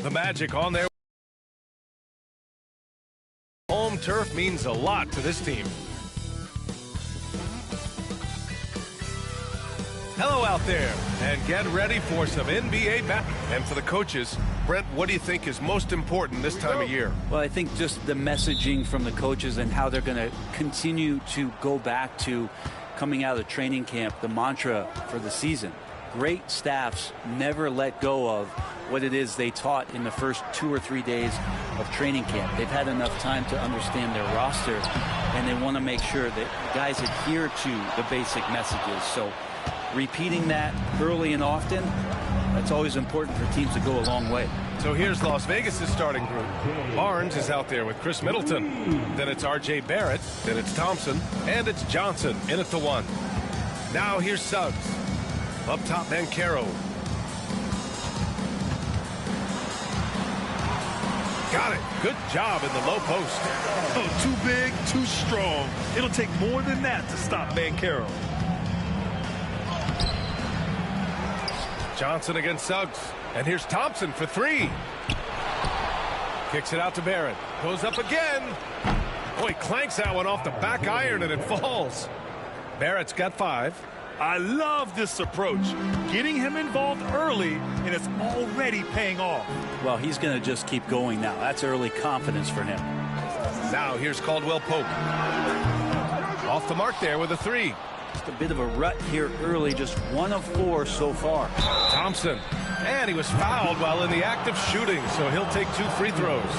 The Magic on their home turf means a lot to this team. Hello out there, and get ready for some NBA basketball. And for the coaches, Brent, what do you think is most important this time of year? Well, I think just the messaging from the coaches and how they're going to continue to go back to coming out of training camp, the mantra for the season. Great staffs never let go of what it is they taught in the first 2 or 3 days of training camp. They've had enough time to understand their roster, and they want to make sure that guys adhere to the basic messages. So repeating that early and often, that's always important for teams to go a long way. So here's Las Vegas' starting group. Barnes is out there with Chris Middleton. Then it's R.J. Barrett. Then it's Thompson. And it's Johnson in at the 1. Now here's Suggs. Up top, Banchero. Got it. Good job in the low post. Oh, too big, too strong. It'll take more than that to stop Banchero. Johnson against Suggs. And here's Thompson for 3. Kicks it out to Barrett. Goes up again. Boy, clanks that one off the back iron and it falls. Barrett's got 5. I love this approach. Getting him involved early, and it's already paying off. Well, he's going to just keep going now. That's early confidence for him. Now here's Caldwell Pope. Off the mark there with a 3. Just a bit of a rut here early, just 1 of 4 so far. Thompson. And he was fouled while in the act of shooting, so he'll take 2 free throws.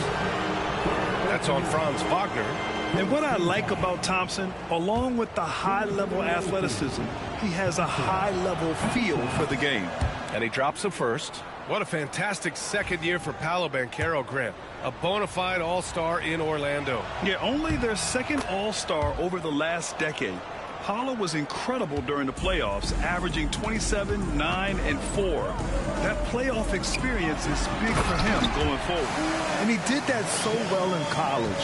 That's on Franz Wagner. And what I like about Thompson, along with the high-level athleticism, he has a high-level feel for the game. And he drops a first. What a fantastic second year for Paolo Banchero, Grant. A bona fide all-star in Orlando. Yeah, only their second all-star over the last decade. Paolo was incredible during the playoffs, averaging 27, 9, and 4. That playoff experience is big for him going forward. And he did that so well in college.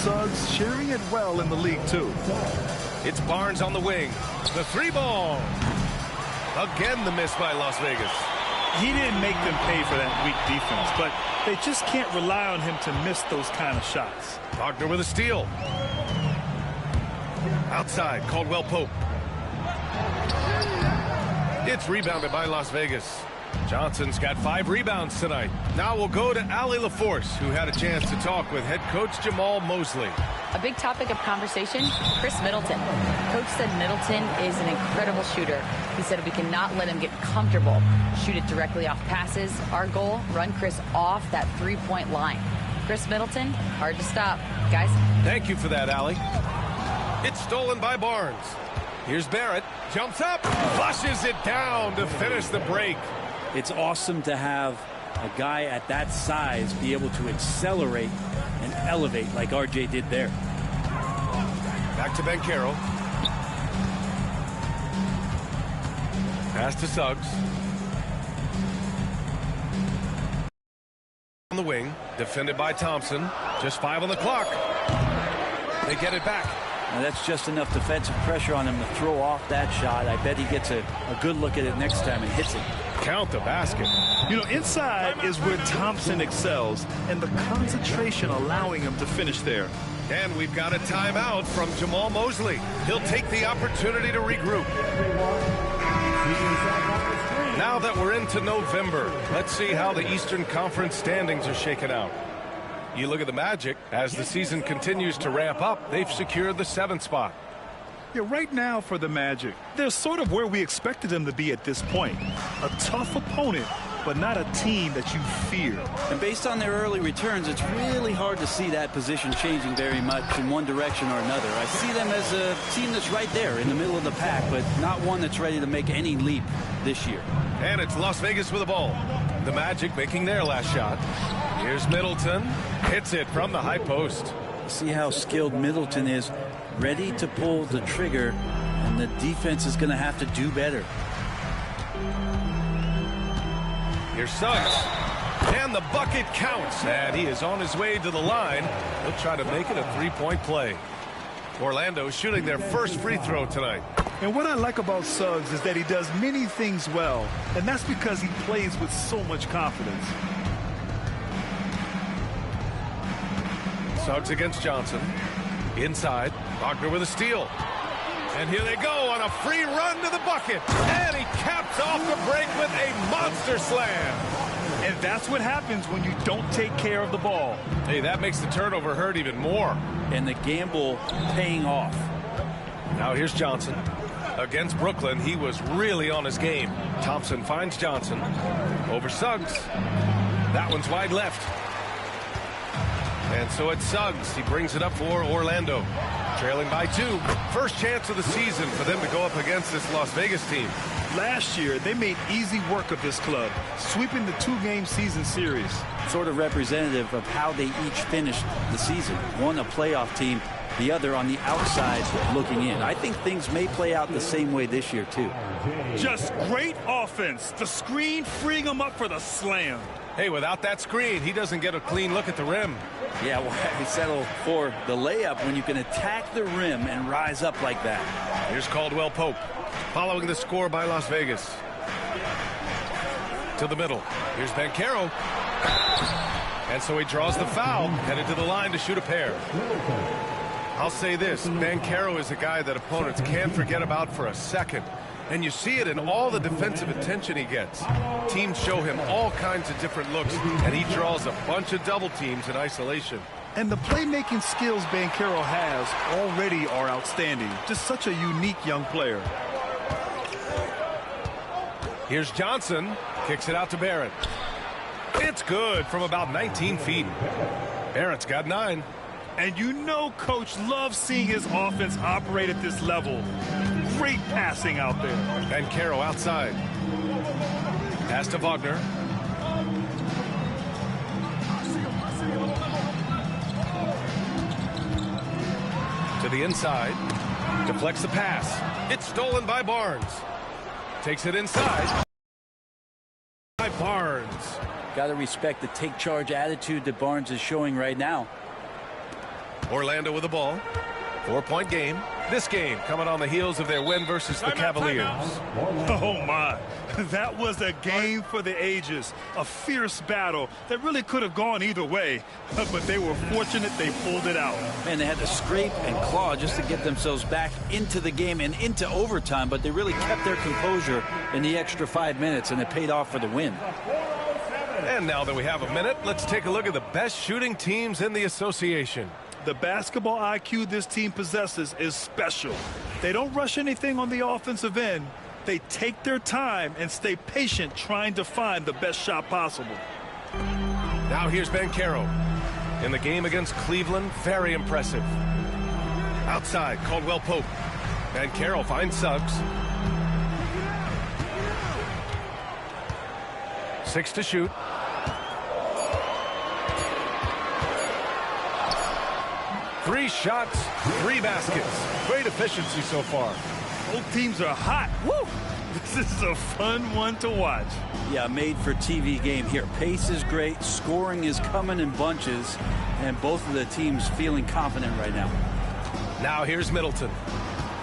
Suggs sharing it well in the league, too. It's Barnes on the wing. The 3-ball. Again, the miss by Las Vegas. He didn't make them pay for that weak defense, but they just can't rely on him to miss those kind of shots. Wagner with a steal. Outside, Caldwell Pope. It's rebounded by Las Vegas. Johnson's got 5 rebounds tonight. Now we'll go to Allie LaForce, who had a chance to talk with head coach Jamal Mosley. A big topic of conversation, Chris Middleton. Coach said Middleton is an incredible shooter. He said we cannot let him get comfortable. Shoot it directly off passes. Our goal, run Chris off that 3-point line. Chris Middleton, hard to stop. Guys. Thank you for that, Allie. It's stolen by Barnes. Here's Barrett. Jumps up. Flushes it down to finish the break. It's awesome to have a guy at that size be able to accelerate and elevate like RJ did there. Back to Banchero. Pass to Suggs. On the wing. Defended by Thompson. Just 5 on the clock. They get it back. Now that's just enough defensive pressure on him to throw off that shot. I bet he gets a good look at it next time and hits it. Count the basket. You know, inside is where Thompson excels, and the concentration allowing him to finish there. And we've got a timeout from Jamal Mosley. He'll take the opportunity to regroup. Now that we're into November, let's see how the Eastern Conference standings are shaken out. You look at the Magic, as the season continues to ramp up, they've secured the 7th spot. Yeah, right now for the Magic, they're sort of where we expected them to be at this point. A tough opponent, but not a team that you fear. And based on their early returns, it's really hard to see that position changing very much in one direction or another. I see them as a team that's right there in the middle of the pack, but not one that's ready to make any leap this year. And it's Las Vegas with the ball. The Magic making their last shot. Here's Middleton. Hits it from the high post. See how skilled Middleton is, ready to pull the trigger, and the defense is going to have to do better. Here's Suggs. And the bucket counts. And he is on his way to the line. He'll try to make it a 3-point play. Orlando shooting their first free throw tonight. And what I like about Suggs is that he does many things well, and that's because he plays with so much confidence. Suggs against Johnson. Inside, Wagner with a steal. And here they go on a free run to the bucket. And he caps off the break with a monster slam. And that's what happens when you don't take care of the ball. Hey, that makes the turnover hurt even more. And the gamble paying off. Now here's Johnson. Against Brooklyn, he was really on his game. Thompson finds Johnson. Over Suggs. That one's wide left. And so it's Suggs. He brings it up for Orlando. Trailing by 2. First chance of the season for them to go up against this Las Vegas team. Last year, they made easy work of this club, sweeping the 2-game season series. Sort of representative of how they each finished the season. One a playoff team, the other on the outside looking in. I think things may play out the same way this year, too. Just great offense. The screen freeing him up for the slam. Hey, without that screen, he doesn't get a clean look at the rim. Yeah, why settle for the layup when you can attack the rim and rise up like that? Here's Caldwell Pope, following the score by Las Vegas. To the middle. Here's Banchero. And so he draws the foul, headed to the line to shoot a pair. I'll say this, Banchero is a guy that opponents can't forget about for a second. And you see it in all the defensive attention he gets. Teams show him all kinds of different looks, and he draws a bunch of double teams in isolation. And the playmaking skills Banchero has already are outstanding. Just such a unique young player. Here's Johnson. Kicks it out to Barrett. It's good from about 19 feet. Barrett's got 9. And you know Coach loves seeing his offense operate at this level. Great passing out there. Banchero outside. Pass to Wagner. To the inside. Deflects the pass. It's stolen by Barnes. Takes it inside. By Barnes. Got to respect the take charge attitude that Barnes is showing right now. Orlando with the ball. 4-point game. This game coming on the heels of their win versus the Cavaliers. Oh, my. That was a game for the ages. A fierce battle that really could have gone either way. But they were fortunate they pulled it out. Man, they had to scrape and claw just to get themselves back into the game and into overtime. But they really kept their composure in the extra 5 minutes, and it paid off for the win. And now that we have a minute, let's take a look at the best shooting teams in the association. The basketball IQ this team possesses is special. They don't rush anything on the offensive end. They take their time and stay patient trying to find the best shot possible. Now here's Banchero. In the game against Cleveland, very impressive. Outside, Caldwell Pope. Banchero finds Suggs. 6 to shoot. 3 shots, 3 baskets. Great efficiency so far. Both teams are hot. Woo! This is a fun one to watch. Yeah, made for TV game here. Pace is great. Scoring is coming in bunches. And both of the teams feeling confident right now. Now here's Middleton.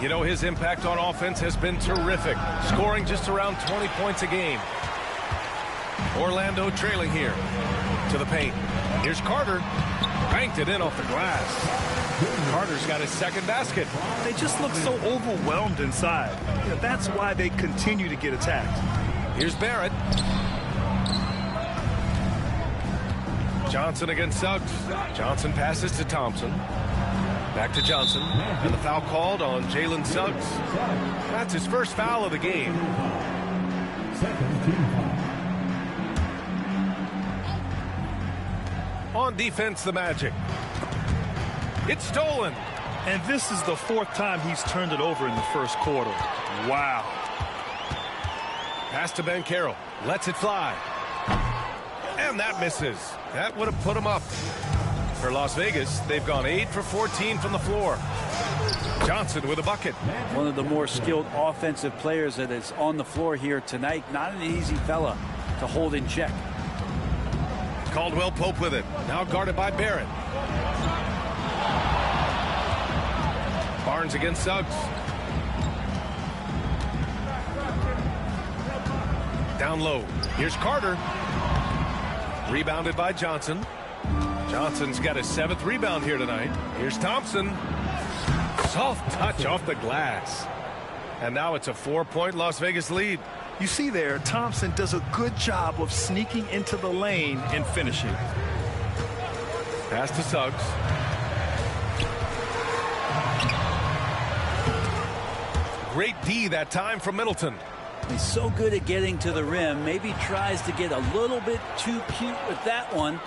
You know, his impact on offense has been terrific. Scoring just around 20 points a game. Orlando trailing here. To the paint. Here's Carter. Banked it in off the glass. Carter's got his second basket. They just look so overwhelmed inside. That's why they continue to get attacked. Here's Barrett. Johnson against Suggs. Johnson passes to Thompson. Back to Johnson. And the foul called on Jalen Suggs. That's his first foul of the game. On defense, the Magic. It's stolen. And this is the 4th time he's turned it over in the first quarter. Wow. Pass to Banchero. Lets it fly. And that misses. That would have put him up. For Las Vegas, they've gone 8 for 14 from the floor. Johnson with a bucket. One of the more skilled offensive players that is on the floor here tonight. Not an easy fella to hold in check. Caldwell Pope with it. Now guarded by Barrett. Barnes against Suggs. Down low. Here's Carter. Rebounded by Johnson. Johnson's got his 7th rebound here tonight. Here's Thompson. Soft touch off the glass. And now it's a 4-point Las Vegas lead. You see there, Thompson does a good job of sneaking into the lane and finishing. Pass to Suggs. Great D that time from Middleton. He's so good at getting to the rim. Maybe tries to get a little bit too cute with that one.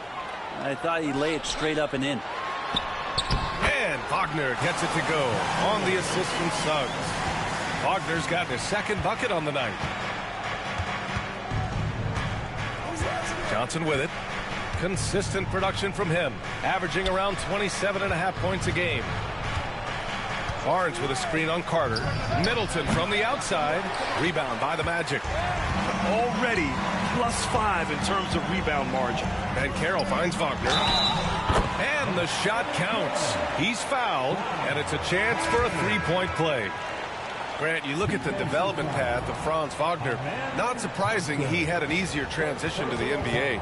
I thought he'd lay it straight up and in. And Wagner gets it to go on the assist from Suggs. Wagner's got his 2nd bucket on the night. Johnson with it. Consistent production from him, averaging around 27.5 points a game. Barnes with a screen on Carter. Middleton from the outside. Rebound by the Magic. Already +5 in terms of rebound margin. And Carroll finds Wagner. And the shot counts. He's fouled, and it's a chance for a 3-point play. Grant, you look at the development path of Franz Wagner. Not surprising he had an easier transition to the NBA.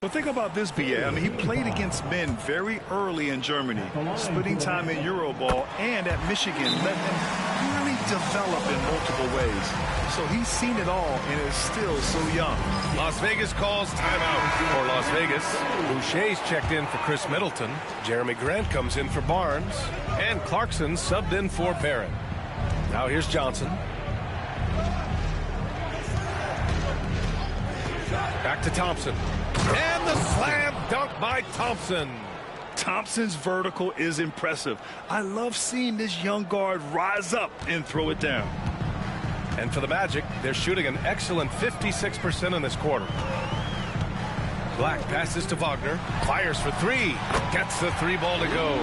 Well, think about this, BA. I mean, he played against men very early in Germany, splitting time in Euroball and at Michigan, let him really develop in multiple ways. So he's seen it all and is still so young. Las Vegas calls timeout for Las Vegas. Boucher's checked in for Chris Middleton. Jeremy Grant comes in for Barnes. And Clarkson subbed in for Barrett. Now here's Johnson. Back to Thompson. And the slam dunk by Thompson. Thompson's vertical is impressive. I love seeing this young guard rise up and throw it down. And for the Magic, they're shooting an excellent 56% in this quarter. Black passes to Wagner. Fires for 3. Gets the 3-ball to go.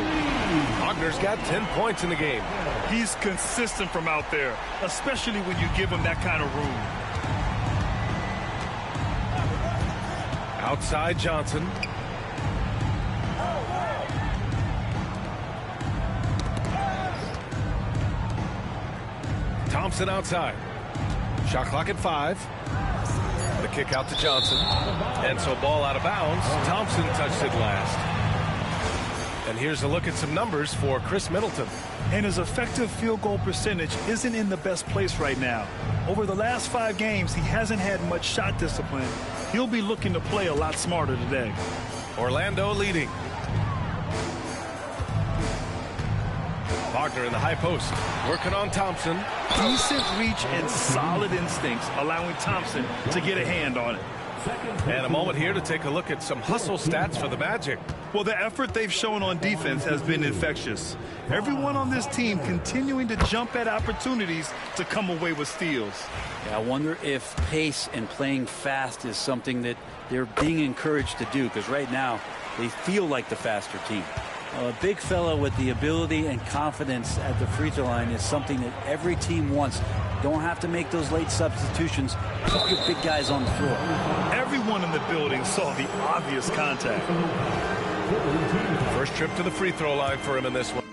Wagner's got 10 points in the game. He's consistent from out there, especially when you give him that kind of room. Outside Johnson. Thompson outside. Shot clock at 5. The kick out to Johnson. And so ball out of bounds. Thompson touched it last. And here's a look at some numbers for Chris Middleton. And his effective field goal percentage isn't in the best place right now. Over the last 5 games, he hasn't had much shot discipline. He'll be looking to play a lot smarter today. Orlando leading. Wagner in the high post. Working on Thompson. Decent reach and solid instincts, allowing Thompson to get a hand on it. And a moment here to take a look at some hustle stats for the Magic. Well, the effort they've shown on defense has been infectious. Everyone on this team continuing to jump at opportunities to come away with steals. Yeah, I wonder if pace and playing fast is something that they're being encouraged to do, because right now they feel like the faster team. A big fella with the ability and confidence at the free throw line is something that every team wants. Don't have to make those late substitutions. Keep your big guys on the floor. Everyone in the building saw the obvious contact. First trip to the free throw line for him in this one.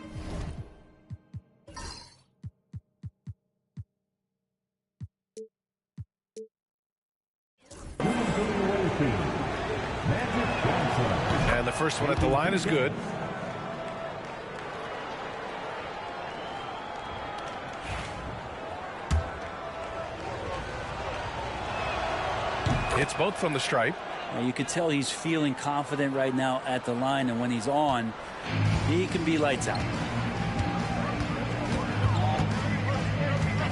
And the first one at the line is good. It's both from the stripe. You can tell he's feeling confident right now at the line, and when he's on, he can be lights out.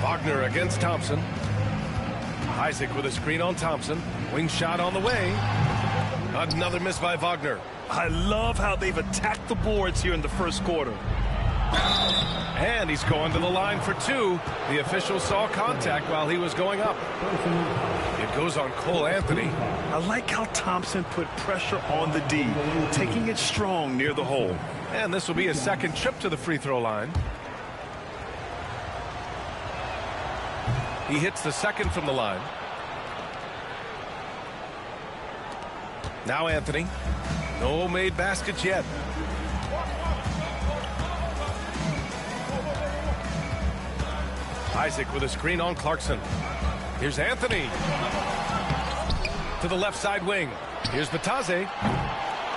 Wagner against Thompson. Isaac with a screen on Thompson. Wing shot on the way. Another miss by Wagner. I love how they've attacked the boards here in the first quarter. And he's going to the line for 2. The official saw contact while he was going up. It goes on Cole Anthony. I like how Thompson put pressure on the D, taking it strong near the hole. And this will be his second trip to the free throw line. He hits the second from the line. Now Anthony. No made baskets yet. Isaac with a screen on Clarkson. Here's Anthony. To the left side wing. Here's Batase.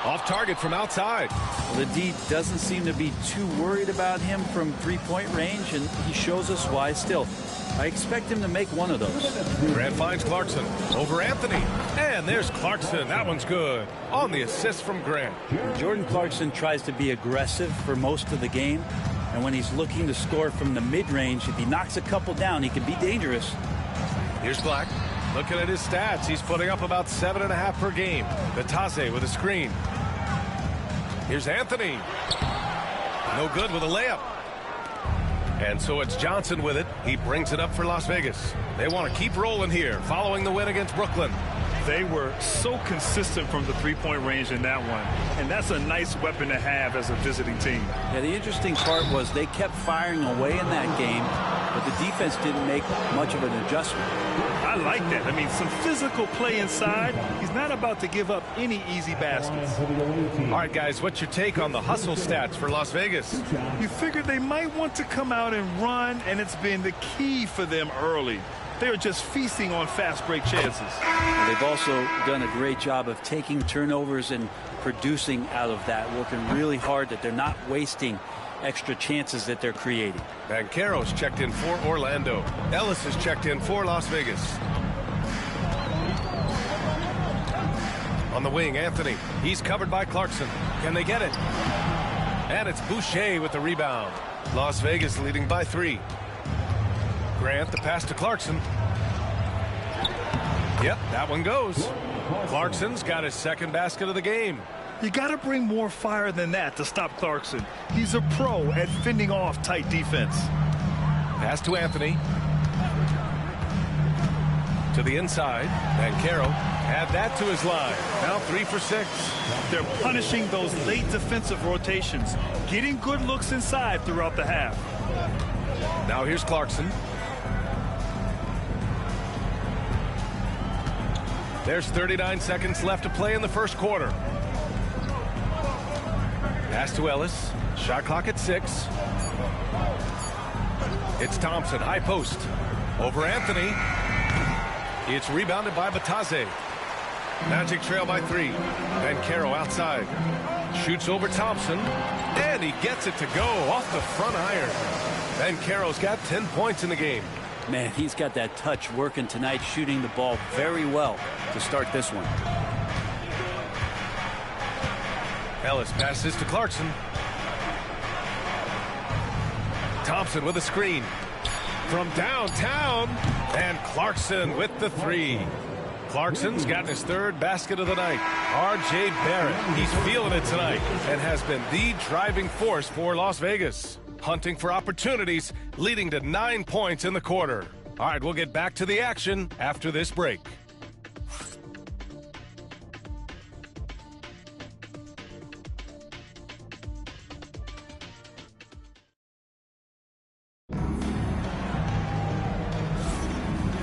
Off target from outside. The D doesn't seem to be too worried about him from three-point range, and he shows us why still. I expect him to make one of those. Grant finds Clarkson over Anthony. And there's Clarkson. That one's good. On the assist from Grant. Jordan Clarkson tries to be aggressive for most of the game. And when he's looking to score from the mid-range, if he knocks a couple down, he can be dangerous. Here's Black. Looking at his stats, he's putting up about 7.5 per game. Batase with a screen. Here's Anthony. No good with a layup. And so it's Johnson with it. He brings it up for Las Vegas. They want to keep rolling here following the win against Brooklyn. They were so consistent from the three-point range in that one. And that's a nice weapon to have as a visiting team. Yeah, the interesting part was they kept firing away in that game, but the defense didn't make much of an adjustment. I like that. I mean, some physical play inside. He's not about to give up any easy baskets. All right, guys, what's your take on the hustle stats for Las Vegas? You figured they might want to come out and run, and it's been the key for them early. They are just feasting on fast break chances. And they've also done a great job of taking turnovers and producing out of that, working really hard that they're not wasting extra chances that they're creating. Banchero's checked in for Orlando. Ellis has checked in for Las Vegas. On the wing, Anthony. He's covered by Clarkson. Can they get it? And it's Boucher with the rebound. Las Vegas leading by 3. Grant, the pass to Clarkson. Yep, that one goes. Clarkson's got his second basket of the game. You got to bring more fire than that to stop Clarkson. He's a pro at fending off tight defense. Pass to Anthony. To the inside. Banchero add that to his line. Now 3 for 6. They're punishing those late defensive rotations, getting good looks inside throughout the half. Now here's Clarkson. There's 39 seconds left to play in the first quarter. Pass to Ellis. Shot clock at 6. It's Thompson, high post. Over Anthony. It's rebounded by Batase. Magic trail by 3. Banchero outside. Shoots over Thompson. And he gets it to go off the front iron. Banchero's got 10 points in the game. Man, he's got that touch working tonight, shooting the ball very well to start this one. Ellis passes to Clarkson. Thompson with a screen. From downtown. And Clarkson with the 3. Clarkson's gotten his 3rd basket of the night. R.J. Barrett, he's feeling it tonight and has been the driving force for Las Vegas. Hunting for opportunities, leading to 9 points in the quarter. All right, we'll get back to the action after this break.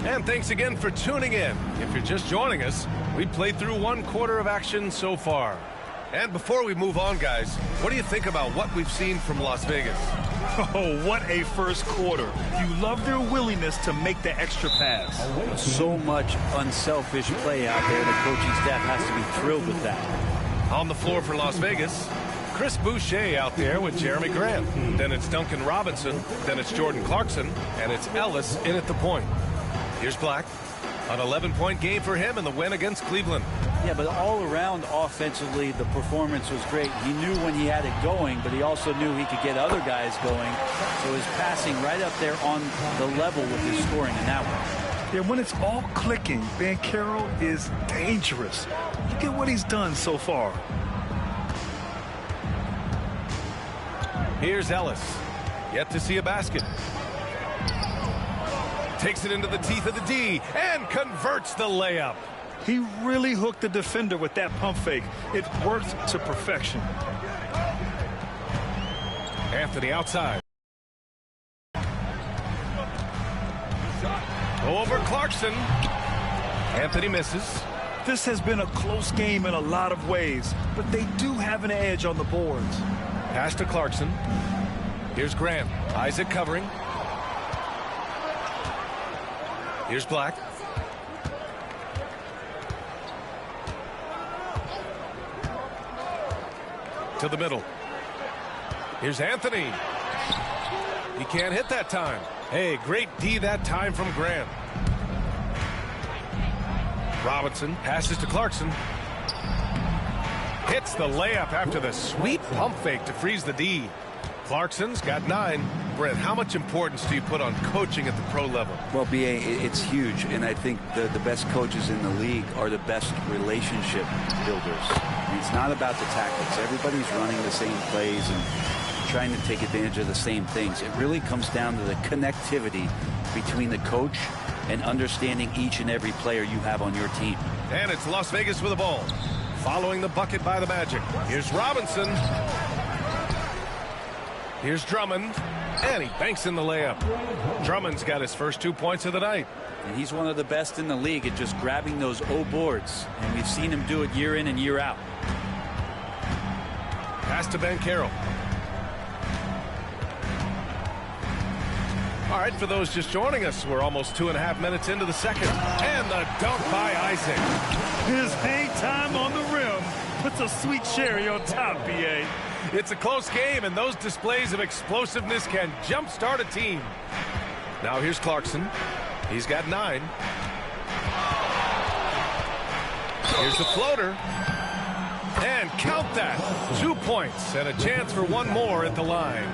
And thanks again for tuning in. If you're just joining us, we played through 1 quarter of action so far. And before we move on, guys, what do you think about what we've seen from Las Vegas? Oh, what a first quarter. You love their willingness to make the extra pass. So much unselfish play out there. The coaching staff has to be thrilled with that. On the floor for Las Vegas, Chris Boucher out there with Jeremy Grant. Then it's Duncan Robinson. Then it's Jordan Clarkson. And it's Ellis in at the point. Here's Black. An 11-point game for him in the win against Cleveland. Yeah, but all around offensively, the performance was great. He knew when he had it going, but he also knew he could get other guys going. So his passing right up there on the level with his scoring in that one. Yeah, when it's all clicking, Banchero is dangerous. Look at what he's done so far. Here's Ellis. Yet to see a basket. Takes it into the teeth of the D and converts the layup. He really hooked the defender with that pump fake. It worked to perfection. Anthony outside. Over Clarkson. Anthony misses. This has been a close game in a lot of ways, but they do have an edge on the boards. Pass to Clarkson. Here's Grant. Isaac covering. Here's Black. To the middle. Here's Anthony. He can't hit that time. Hey, great D that time from Grant. Robinson passes to Clarkson. Hits the layup after the sweet pump fake to freeze the D. Clarkson's got 9. Brent, how much importance do you put on coaching at the pro level? Well, B.A., it's huge, and I think the best coaches in the league are the best relationship builders. And it's not about the tactics. Everybody's running the same plays and trying to take advantage of the same things. It really comes down to the connectivity between the coach and understanding each and every player you have on your team. And it's Las Vegas with the ball. Following the bucket by the Magic. Here's Robinson. Here's Drummond. And he banks in the layup. Drummond's got his first 2 points of the night. And he's one of the best in the league at just grabbing those O boards. And we've seen him do it year in and year out. Pass to Banchero. All right, for those just joining us, we're almost 2.5 minutes into the second. And the dunk by Isaac. His hang time on the rim puts a sweet cherry on top, B.A. It's a close game, and those displays of explosiveness can jumpstart a team. Now here's Clarkson. He's got 9. Here's the floater. And count that. 2 points and a chance for one more at the line.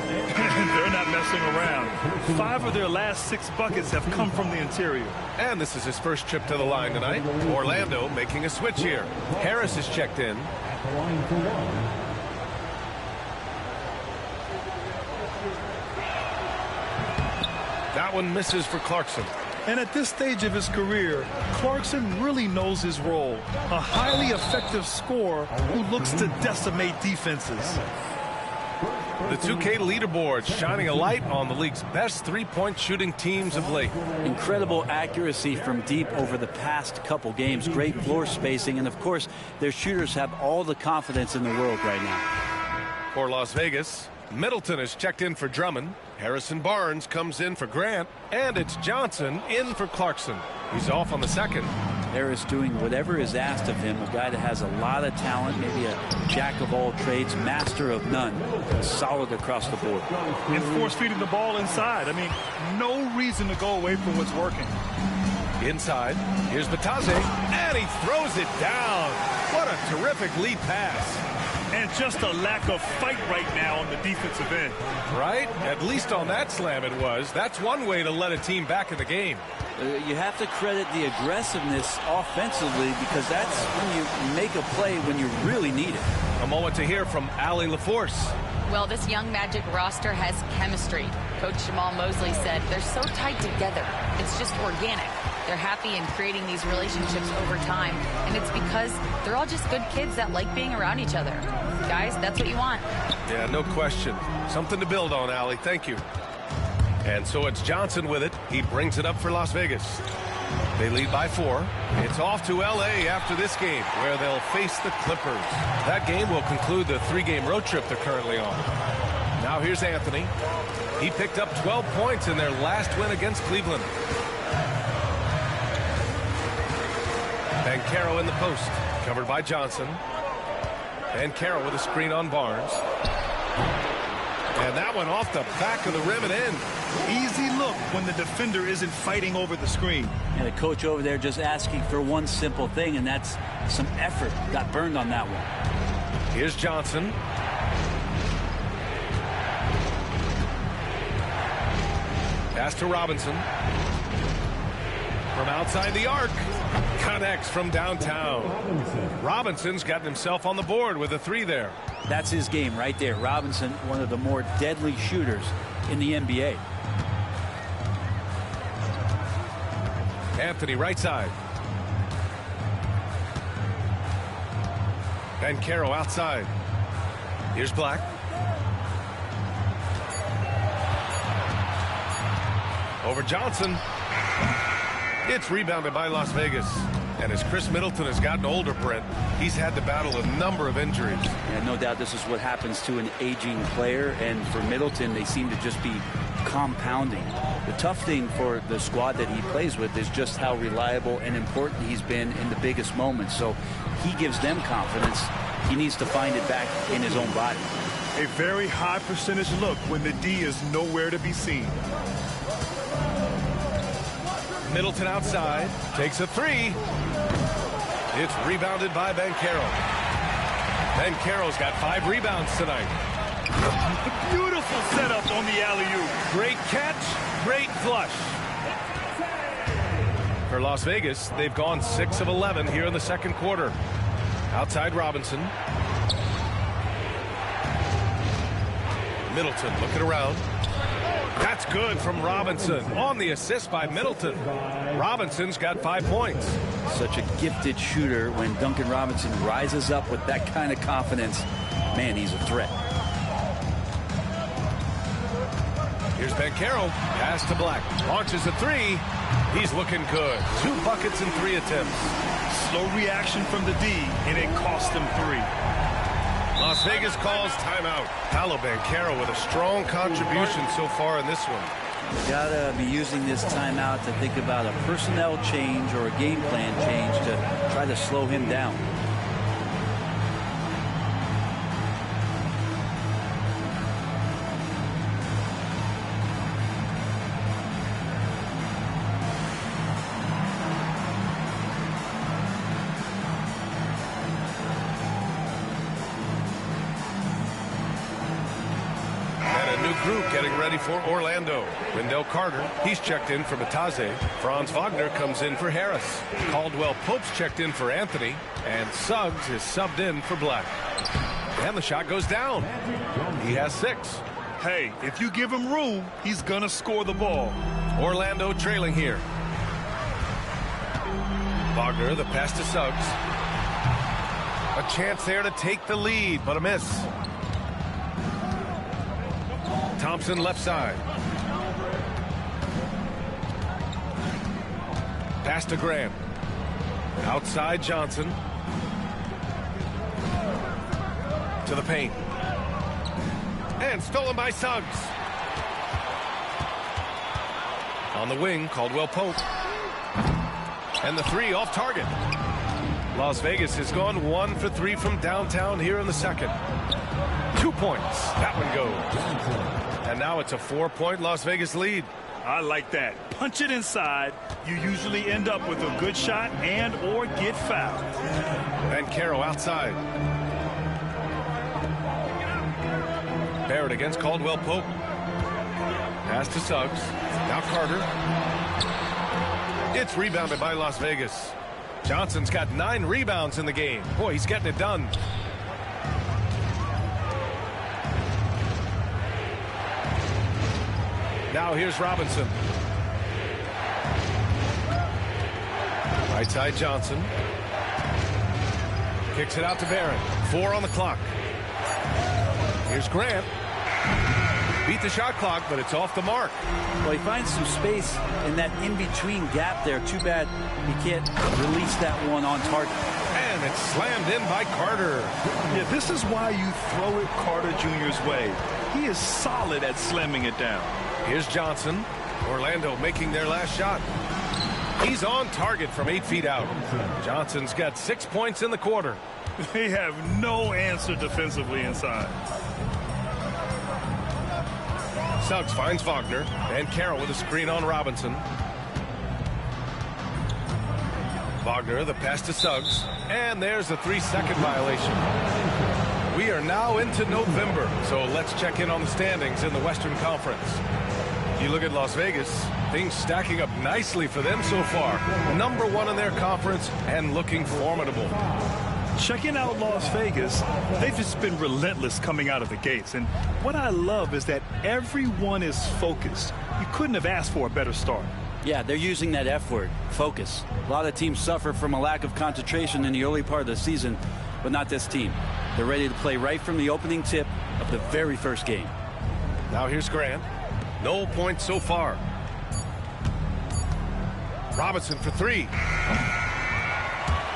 They're not messing around. 5 of their last 6 buckets have come from the interior. And this is his first trip to the line tonight. Orlando making a switch here. Harris is checked in. That one misses for Clarkson. And at this stage of his career, Clarkson really knows his role. A highly effective scorer who looks to decimate defenses. The 2K leaderboard shining a light on the league's best three-point shooting teams of late. Incredible accuracy from deep over the past couple games. Great floor spacing. And, of course, their shooters have all the confidence in the world right now. For Las Vegas, Middleton is checked in for Drummond. Harrison Barnes comes in for Grant. And it's Johnson in for Clarkson. He's off on the second. Harris doing whatever is asked of him. A guy that has a lot of talent, maybe a jack of all trades, master of none. Solid across the board. And force feeding the ball inside. I mean, no reason to go away from what's working. Inside, here's Batase, and he throws it down. What a terrific lead pass. And just a lack of fight right now on the defensive end. Right? At least on that slam it was. That's one way to let a team back in the game. You have to credit the aggressiveness offensively, because that's when you make a play when you really need it. A moment to hear from Allie LaForce. Well, this young Magic roster has chemistry. Coach Jamal Mosley said they're so tight together. It's just organic. They're happy in creating these relationships over time, and it's because they're all just good kids that like being around each other. Guys, that's what you want. Yeah, no question. Something to build on, Allie. Thank you. And so it's Johnson with it. He brings it up for Las Vegas. They lead by 4. It's off to L.A. after this game, where they'll face the Clippers. That game will conclude the 3-game road trip they're currently on. Now here's Anthony. He picked up 12 points in their last win against Cleveland. Banchero in the post, covered by Johnson. Banchero with a screen on Barnes. And that one off the back of the rim and in. Easy look when the defender isn't fighting over the screen. And the coach over there just asking for one simple thing, and that's some effort. Got burned on that one. Here's Johnson. Pass to Robinson. From outside the arc. Connects from downtown. Robinson's gotten himself on the board with a 3 there. That's his game right there. Robinson, one of the more deadly shooters in the NBA. Anthony right side. Banchero outside. Here's Black. Over Johnson. It's rebounded by Las Vegas. And as Chris Middleton has gotten older, Brent, he's had to battle a number of injuries. Yeah, no doubt this is what happens to an aging player. And for Middleton, they seem to just be compounding. The tough thing for the squad that he plays with is just how reliable and important he's been in the biggest moments. So he gives them confidence. He needs to find it back in his own body. A very high percentage look when the D is nowhere to be seen. Middleton outside, takes a three. It's rebounded by Banchero. Banchero's got 5 rebounds tonight. Beautiful setup on the alley-oop. Great catch, great flush. For Las Vegas, they've gone 6 of 11 here in the second quarter. Outside Robinson. Middleton looking around. That's good from Robinson. On the assist by Middleton. Robinson's got 5 points. Such a gifted shooter. When Duncan Robinson rises up with that kind of confidence, man, he's a threat. Here's Banchero. Pass to Black. Launches a 3. He's looking good. 2 buckets in 3 attempts. Slow reaction from the D, and it cost them 3. Las Vegas calls timeout. Paolo Banchero with a strong contribution so far in this one. You gotta be using this timeout to think about a personnel change or a game plan change to try to slow him down. Group getting ready for Orlando. Wendell Carter, he's checked in for Batase. Franz Wagner comes in for Harris. Caldwell Pope's checked in for Anthony. And Suggs is subbed in for Black. And the shot goes down. He has 6. Hey, if you give him room, he's gonna score the ball. Orlando trailing here. Wagner, the pass to Suggs. A chance there to take the lead, but a miss. Thompson left side. Pass to Grant. Outside Johnson. To the paint. And stolen by Suggs. On the wing, Caldwell Pope. And the 3 off target. Las Vegas has gone 1 for 3 from downtown here in the second. 2 points. That one goes. And now it's a 4-point Las Vegas lead. I like that. Punch it inside. You usually end up with a good shot and or get fouled. Banchero outside. Barrett against Caldwell Pope. Pass to Suggs. Now Carter. It's rebounded by Las Vegas. Johnson's got 9 rebounds in the game. Boy, he's getting it done. Now here's Robinson. Right side Johnson. Kicks it out to Barrett. 4 on the clock. Here's Grant. Beat the shot clock, but it's off the mark. Well, he finds some space in that in-between gap there. Too bad he can't release that one on target. And it's slammed in by Carter. Yeah, this is why you throw it Carter Jr.'s way. He is solid at slamming it down. Here's Johnson. Orlando making their last shot. He's on target from 8 feet out. Johnson's got 6 points in the quarter. They have no answer defensively inside. Suggs finds Wagner. And Carroll with a screen on Robinson. Wagner, the pass to Suggs. And there's a 3-second violation. We are now into November, so let's check in on the standings in the Western Conference. You look at Las Vegas, things stacking up nicely for them so far. Number 1 in their conference and looking formidable. Checking out Las Vegas, they've just been relentless coming out of the gates. And what I love is that everyone is focused. You couldn't have asked for a better start. Yeah, they're using that F word, focus. A lot of teams suffer from a lack of concentration in the early part of the season, but not this team. They're ready to play right from the opening tip of the very first game. Now here's Grant. No points so far. Robinson for 3.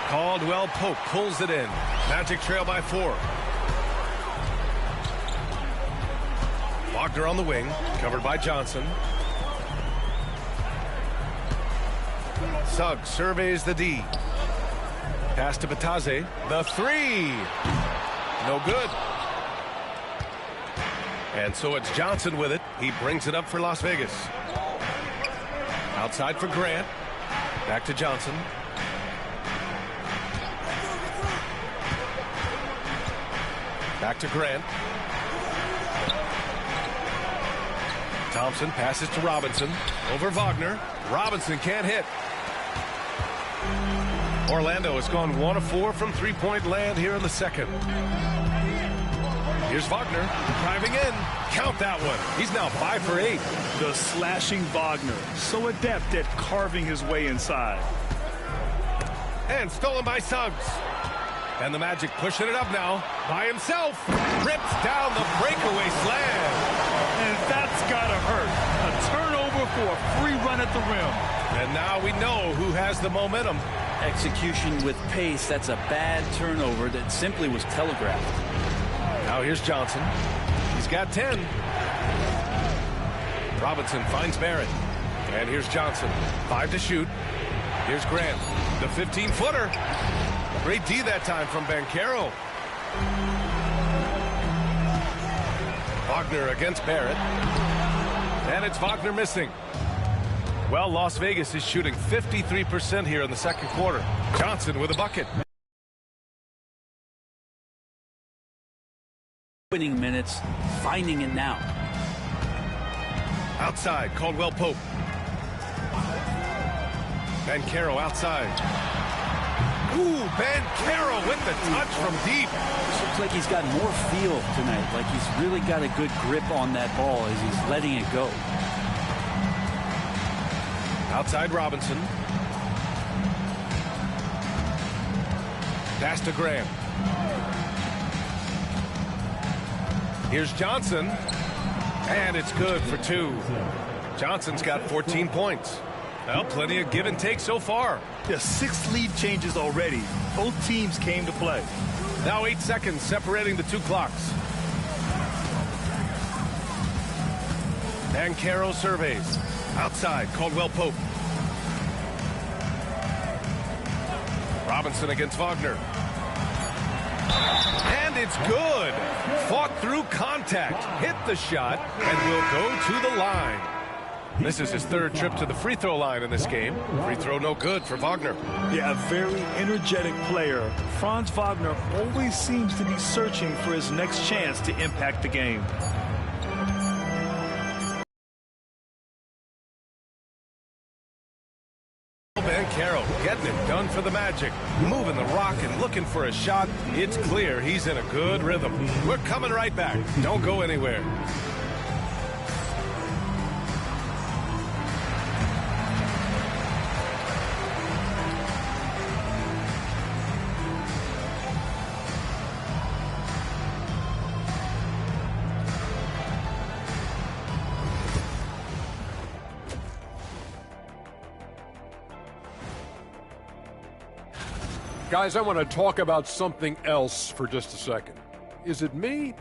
Caldwell Pope pulls it in. Magic trail by 4. Wagner on the wing, covered by Johnson. Suggs surveys the D. Pass to Batase. The 3. No good. And so it's Johnson with it. He brings it up for Las Vegas. Outside for Grant. Back to Johnson. Back to Grant. Thompson passes to Robinson. Over Wagner. Robinson can't hit. Orlando has gone 1 of 4 from three-point land here in the second. Here's Wagner driving in. Count that one. He's now 5 for 8. The slashing Wagner, so adept at carving his way inside. And stolen by Suggs. And the Magic pushing it up now by himself. Rips down the breakaway slam. And that's gotta hurt. A turnover for a free run at the rim. And now we know who has the momentum. Execution with pace. That's a bad turnover that simply was telegraphed. Now here's Johnson. He's got 10. Robinson finds Barrett. And here's Johnson. 5 to shoot. Here's Grant. The 15-footer. Great D that time from Banchero. Wagner against Barrett. And it's Wagner missing. Well, Las Vegas is shooting 53% here in the second quarter. Johnson with a bucket. Winning minutes, finding it now. Outside, Caldwell Pope. Banchero outside. Ooh, Banchero with the touch from deep. Looks like he's got more feel tonight. Like he's really got a good grip on that ball as he's letting it go. Outside Robinson. Pass to Graham. Here's Johnson. And it's good for 2. Johnson's got 14 points. Well, plenty of give and take so far. Yeah, 6 lead changes already. Both teams came to play. Now 8 seconds separating the 2 clocks. Banchero surveys. Outside, Caldwell Pope. Robinson against Wagner. And it's good. Fought through contact, hit the shot, and will go to the line. This is his 3rd trip to the free throw line in this game. Free throw no good for Wagner. Yeah, a very energetic player. Franz Wagner always seems to be searching for his next chance to impact the game. Banchero getting it done for the Magic. Moving the rock and looking for a shot. It's clear he's in a good rhythm. We're coming right back. Don't go anywhere. Guys, I want to talk about something else for just a second. Is it me,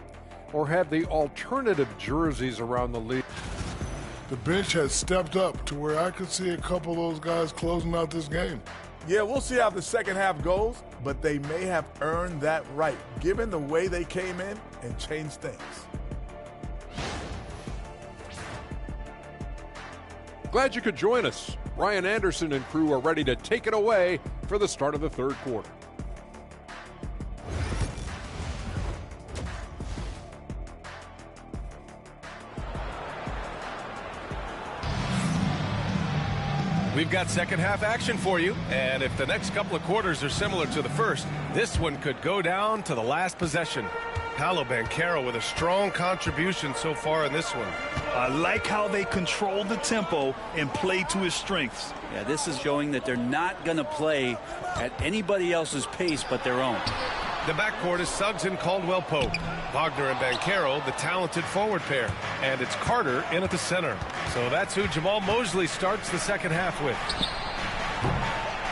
or have the alternative jerseys around the league? The bench has stepped up to where I could see a couple of those guys closing out this game. Yeah, we'll see how the second half goes, but they may have earned that right, given the way they came in and changed things. Glad you could join us. Ryan Anderson and crew are ready to take it away for the start of the 3rd quarter. We've got second half action for you, and if the next couple of quarters are similar to the first, this one could go down to the last possession. Paolo Banchero with a strong contribution so far in this one. I like how they control the tempo and play to his strengths. Yeah, this is showing that they're not going to play at anybody else's pace but their own. The backcourt is Suggs and Caldwell Pope. Wagner and Banchero, the talented forward pair. And it's Carter in at the center. So that's who Jamal Mosley starts the second half with.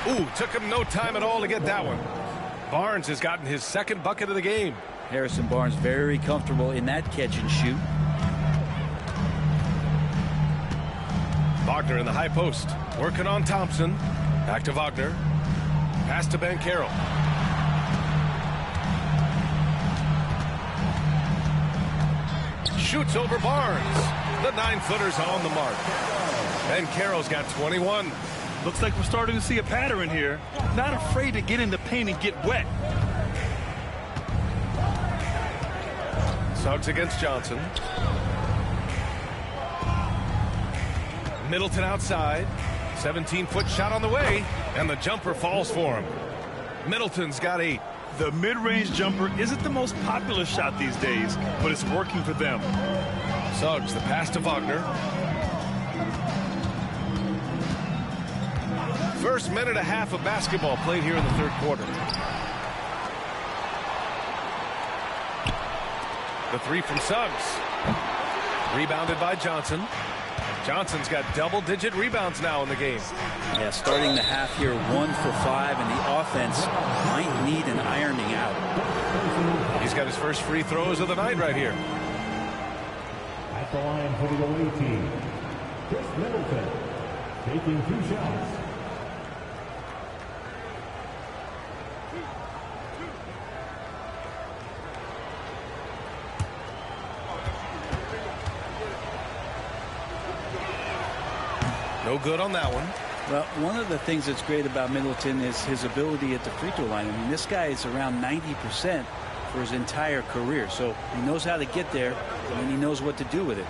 Ooh, took him no time at all to get that one. Barnes has gotten his second bucket of the game. Harrison Barnes very comfortable in that catch and shoot. Wagner in the high post, working on Thompson. Back to Wagner. Pass to Banchero. Shoots over Barnes. The 9-footer's on the mark. Banchero's got 21. Looks like we're starting to see a pattern here. Not afraid to get in the paint and get wet. Suggs against Johnson. Middleton outside. 17-foot shot on the way, and the jumper falls for him. Middleton's got 8. The mid-range jumper isn't the most popular shot these days, but it's working for them. Suggs, the pass to Wagner. First minute and a half of basketball played here in the third quarter. The 3 from Suggs. Rebounded by Johnson. Johnson's got double-digit rebounds now in the game. Yeah, starting the half here 1 for 5, and the offense might need an ironing out. He's got his first free throws of the night right here. At the line for the away team, Chris Middleton taking 2 shots. No good on that one. Well, one of the things that's great about Middleton is his ability at the free throw line. I mean, this guy is around 90% for his entire career. So he knows how to get there, and he knows what to do with it.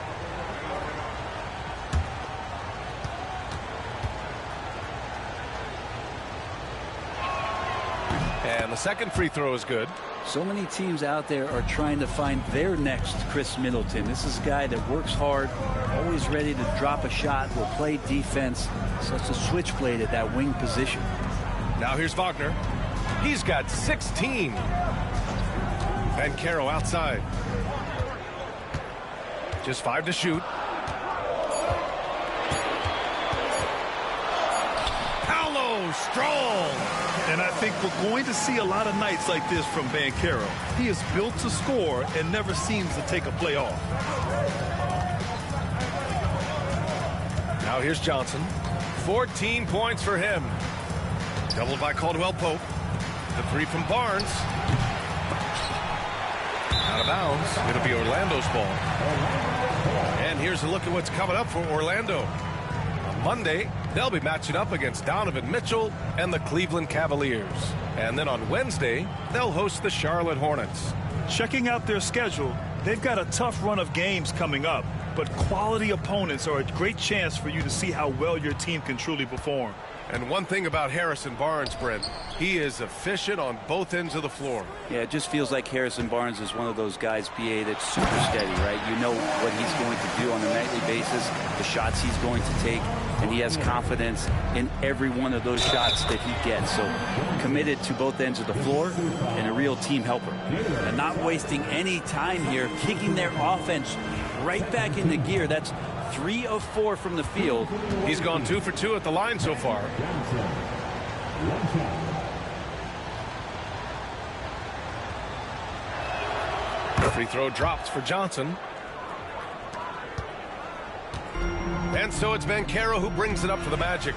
And the second free throw is good. So many teams out there are trying to find their next Chris Middleton. This is a guy that works hard, always ready to drop a shot, will play defense, such a switchblade at that wing position. Now here's Wagner. He's got 16. Banchero outside. Just 5 to shoot. Paolo strong. And I think we're going to see a lot of nights like this from Banchero. He is built to score and never seems to take a play off. Now here's Johnson. 14 points for him. Doubled by Caldwell Pope. The 3 from Barnes. Out of bounds. It'll be Orlando's ball. And here's a look at what's coming up for Orlando. On Monday, they'll be matching up against Donovan Mitchell and the Cleveland Cavaliers. And then on Wednesday, they'll host the Charlotte Hornets. Checking out their schedule, they've got a tough run of games coming up, but quality opponents are a great chance for you to see how well your team can truly perform. And one thing about Harrison Barnes, Brent, he is efficient on both ends of the floor. Yeah, it just feels like Harrison Barnes is one of those guys, BA, that's super steady, right? You know what he's going to do on a nightly basis, the shots he's going to take, and he has confidence in every one of those shots that he gets. So committed to both ends of the floor and a real team helper. And not wasting any time here, kicking their offense right back into gear. That's 3 of 4 from the field. He's gone 2 for 2 at the line so far. The free throw drops for Johnson. And so it's Banchero who brings it up for the Magic.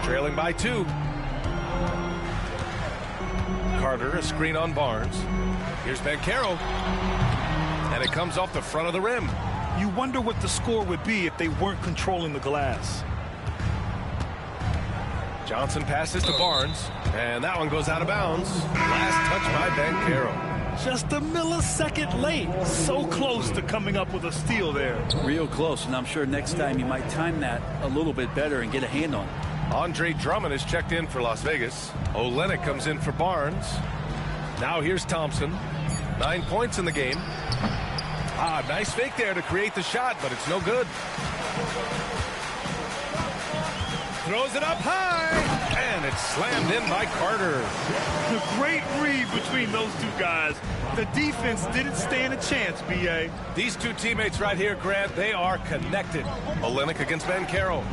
Trailing by 2. Carter, a screen on Barnes. Here's Banchero. And it comes off the front of the rim. You wonder what the score would be if they weren't controlling the glass. Johnson passes to Barnes, and that one goes out of bounds. Last touch by Banchero. Just a millisecond late. So close to coming up with a steal there. Real close, and I'm sure next time you might time that a little bit better and get a hand on it. Andre Drummond is checked in for Las Vegas. Olynyk comes in for Barnes. Now here's Thompson. 9 points in the game. Nice fake there to create the shot, but it's no good. Throws it up high, and it's slammed in by Carter. A great read between those two guys. The defense didn't stand a chance, B.A. These two teammates right here, Grant, they are connected. Olynyk against Banchero.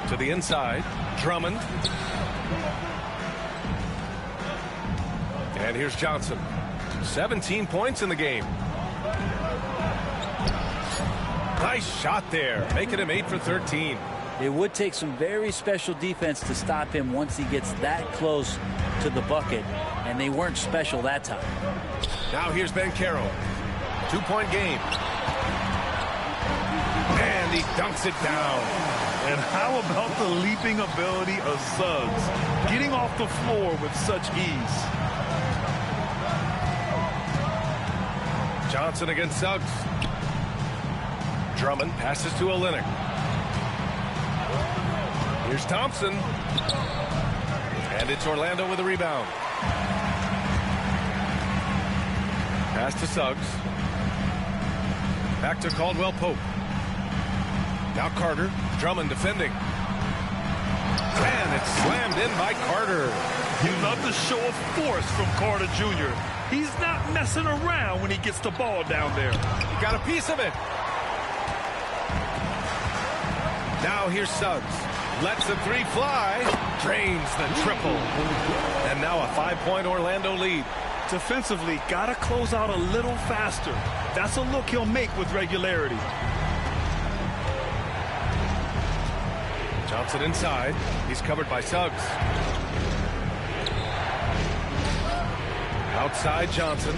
To the inside, Drummond. And here's Johnson. 17 points in the game. Nice shot there, making him 8 for 13. It would take some very special defense to stop him once he gets that close to the bucket, and they weren't special that time. Now here's Banchero. 2-point game. And he dunks it down. And how about the leaping ability of Suggs? Getting off the floor with such ease. Johnson against Suggs. Drummond passes to Olynyk. Here's Thompson. And it's Orlando with a rebound. Pass to Suggs. Back to Caldwell Pope. Now Carter. Drummond defending. And it's slammed in by Carter. You love the show of force from Carter Jr. He's not messing around when he gets the ball down there. He got a piece of it. Now here's Suggs. Lets the three fly. Drains the triple. And now a 5-point Orlando lead. Defensively, got to close out a little faster. That's a look he'll make with regularity. Johnson inside. He's covered by Suggs. Outside Johnson.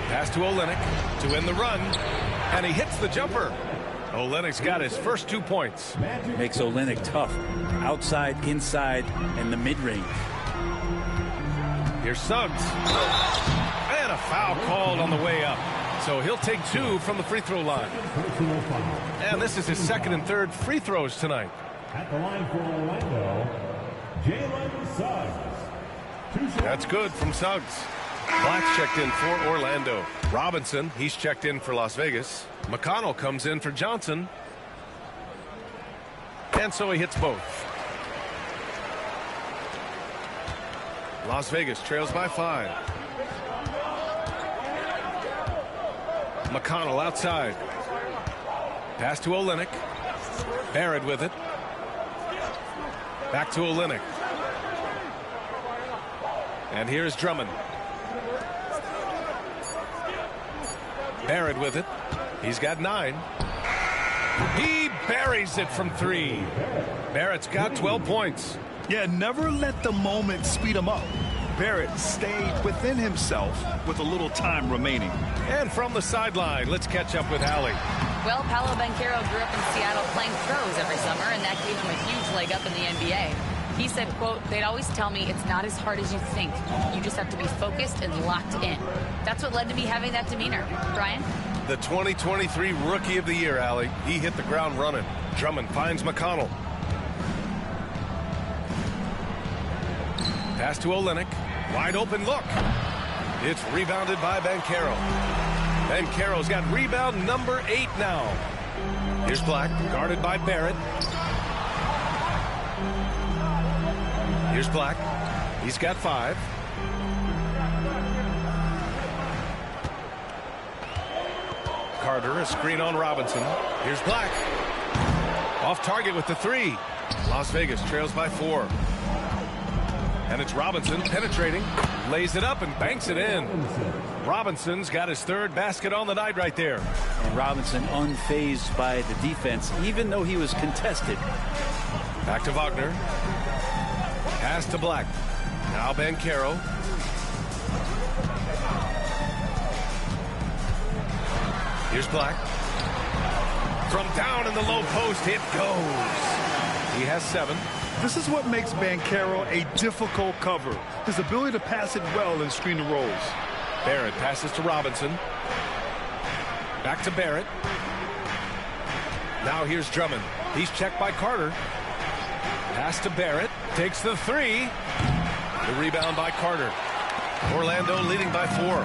Pass to Olynyk to win the run. And he hits the jumper. Olynyk's got his first 2 points. Makes Olynyk tough. Outside, inside, and the mid-range. Here's Suggs. And a foul called on the way up. So he'll take 2 from the free throw line. And this is his second and third free throws tonight. At the line for Orlando, Jalen Suggs. That's good from Suggs. Black's checked in for Orlando. Robinson, he's checked in for Las Vegas. McConnell comes in for Johnson. And so he hits both. Las Vegas trails by 5. McConnell outside. Pass to Olynyk. Barrett with it. Back to Olynyk. And here's Drummond. Barrett with it. He's got 9. He buries it from 3. Barrett's got 12 points. Yeah, never let the moment speed him up. Barrett stayed within himself with a little time remaining. And from the sideline, let's catch up with Allie. Well, Paolo Banchero grew up in Seattle playing pros every summer, and that gave him a huge leg up in the NBA. He said, quote, "They'd always tell me it's not as hard as you think. You just have to be focused and locked in." That's what led to me having that demeanor. Brian? The 2023 Rookie of the Year, Allie. He hit the ground running. Drummond finds McConnell. Pass to Olynyk. Wide open look. It's rebounded by Banchero. Banchero's got rebound number 8 now. Here's Black, guarded by Barrett. Here's Black. He's got 5. Carter, a screen on Robinson. Here's Black. Off target with the 3. Las Vegas trails by 4. And it's Robinson penetrating, lays it up and banks it in. Robinson's got his 3rd basket on the night right there. And Robinson unfazed by the defense, even though he was contested. Back to Wagner. Pass to Black. Now Banchero. Here's Black. From down in the low post, it goes. He has 7. This is what makes Banchero a difficult cover. His ability to pass it well and screen the rolls. Barrett passes to Robinson. Back to Barrett. Now here's Drummond. He's checked by Carter. Pass to Barrett. Takes the 3. The rebound by Carter. Orlando leading by 4.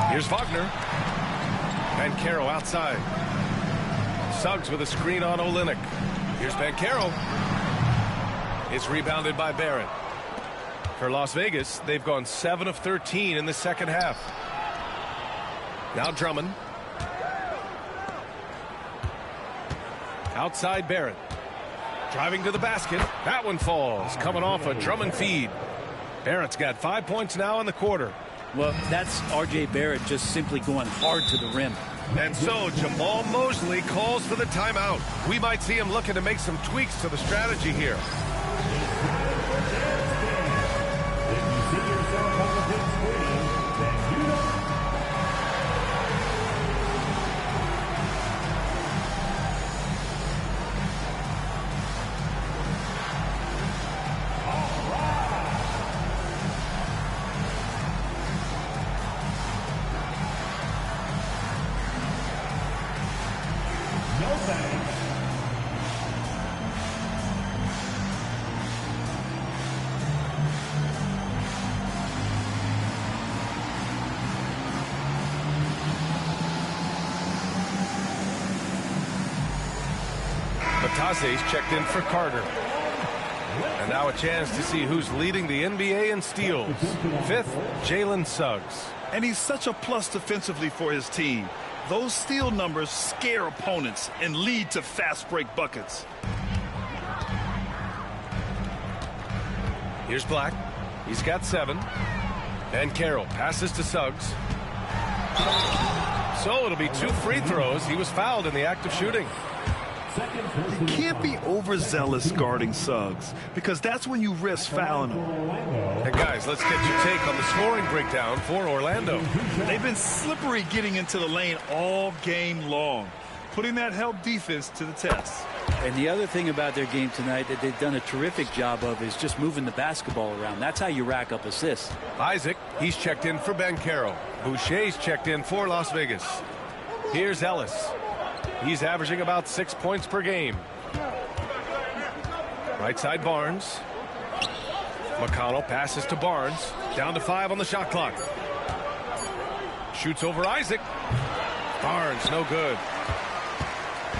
Here's Wagner. Banchero outside. Suggs with a screen on Olynyk. Here's Banchero. It's rebounded by Barrett. For Las Vegas, they've gone 7 of 13 in the second half. Now Drummond. Outside Barrett. Driving to the basket. That one falls. Coming off a Drummond feed. Barrett's got 5 points now in the quarter. Well, that's R.J. Barrett just simply going hard to the rim. And so Jamal Mosley calls for the timeout. We might see him looking to make some tweaks to the strategy here. Batase's checked in for Carter. And now a chance to see who's leading the NBA in steals. 5th, Jalen Suggs. And he's such a plus defensively for his team. Those steal numbers scare opponents and lead to fast break buckets. Here's Black. He's got 7. And Carroll passes to Suggs. So it'll be 2 free throws. He was fouled in the act of shooting. You can't be overzealous guarding Suggs, because that's when you risk fouling him. And guys, let's get your take on the scoring breakdown for Orlando. They've been slippery getting into the lane all game long, putting that help defense to the test. And the other thing about their game tonight that they've done a terrific job of is just moving the basketball around. That's how you rack up assists. Isaac, he's checked in for Banchero. Boucher's checked in for Las Vegas. Here's Ellis. He's averaging about 6 points per game. Right side Barnes. McConnell passes to Barnes. Down to 5 on the shot clock. Shoots over Isaac. Barnes, no good.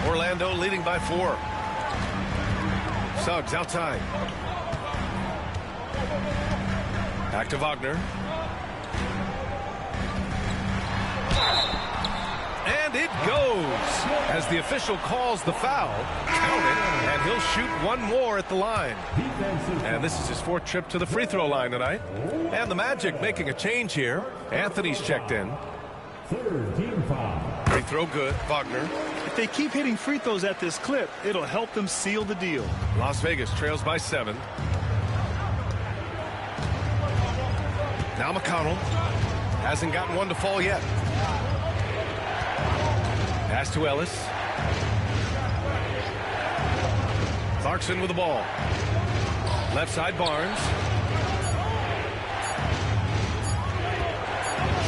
Orlando leading by 4. Suggs outside. Back to Wagner. And it goes as the official calls the foul. Count it, and he'll shoot one more at the line. And this is his 4th trip to the free throw line tonight. And the Magic making a change here. Anthony's checked in. Free throw good. Wagner. If they keep hitting free throws at this clip, it'll help them seal the deal. Las Vegas trails by 7. Now McConnell hasn't gotten one to fall yet. Pass to Ellis. Clarkson with the ball. Left side Barnes.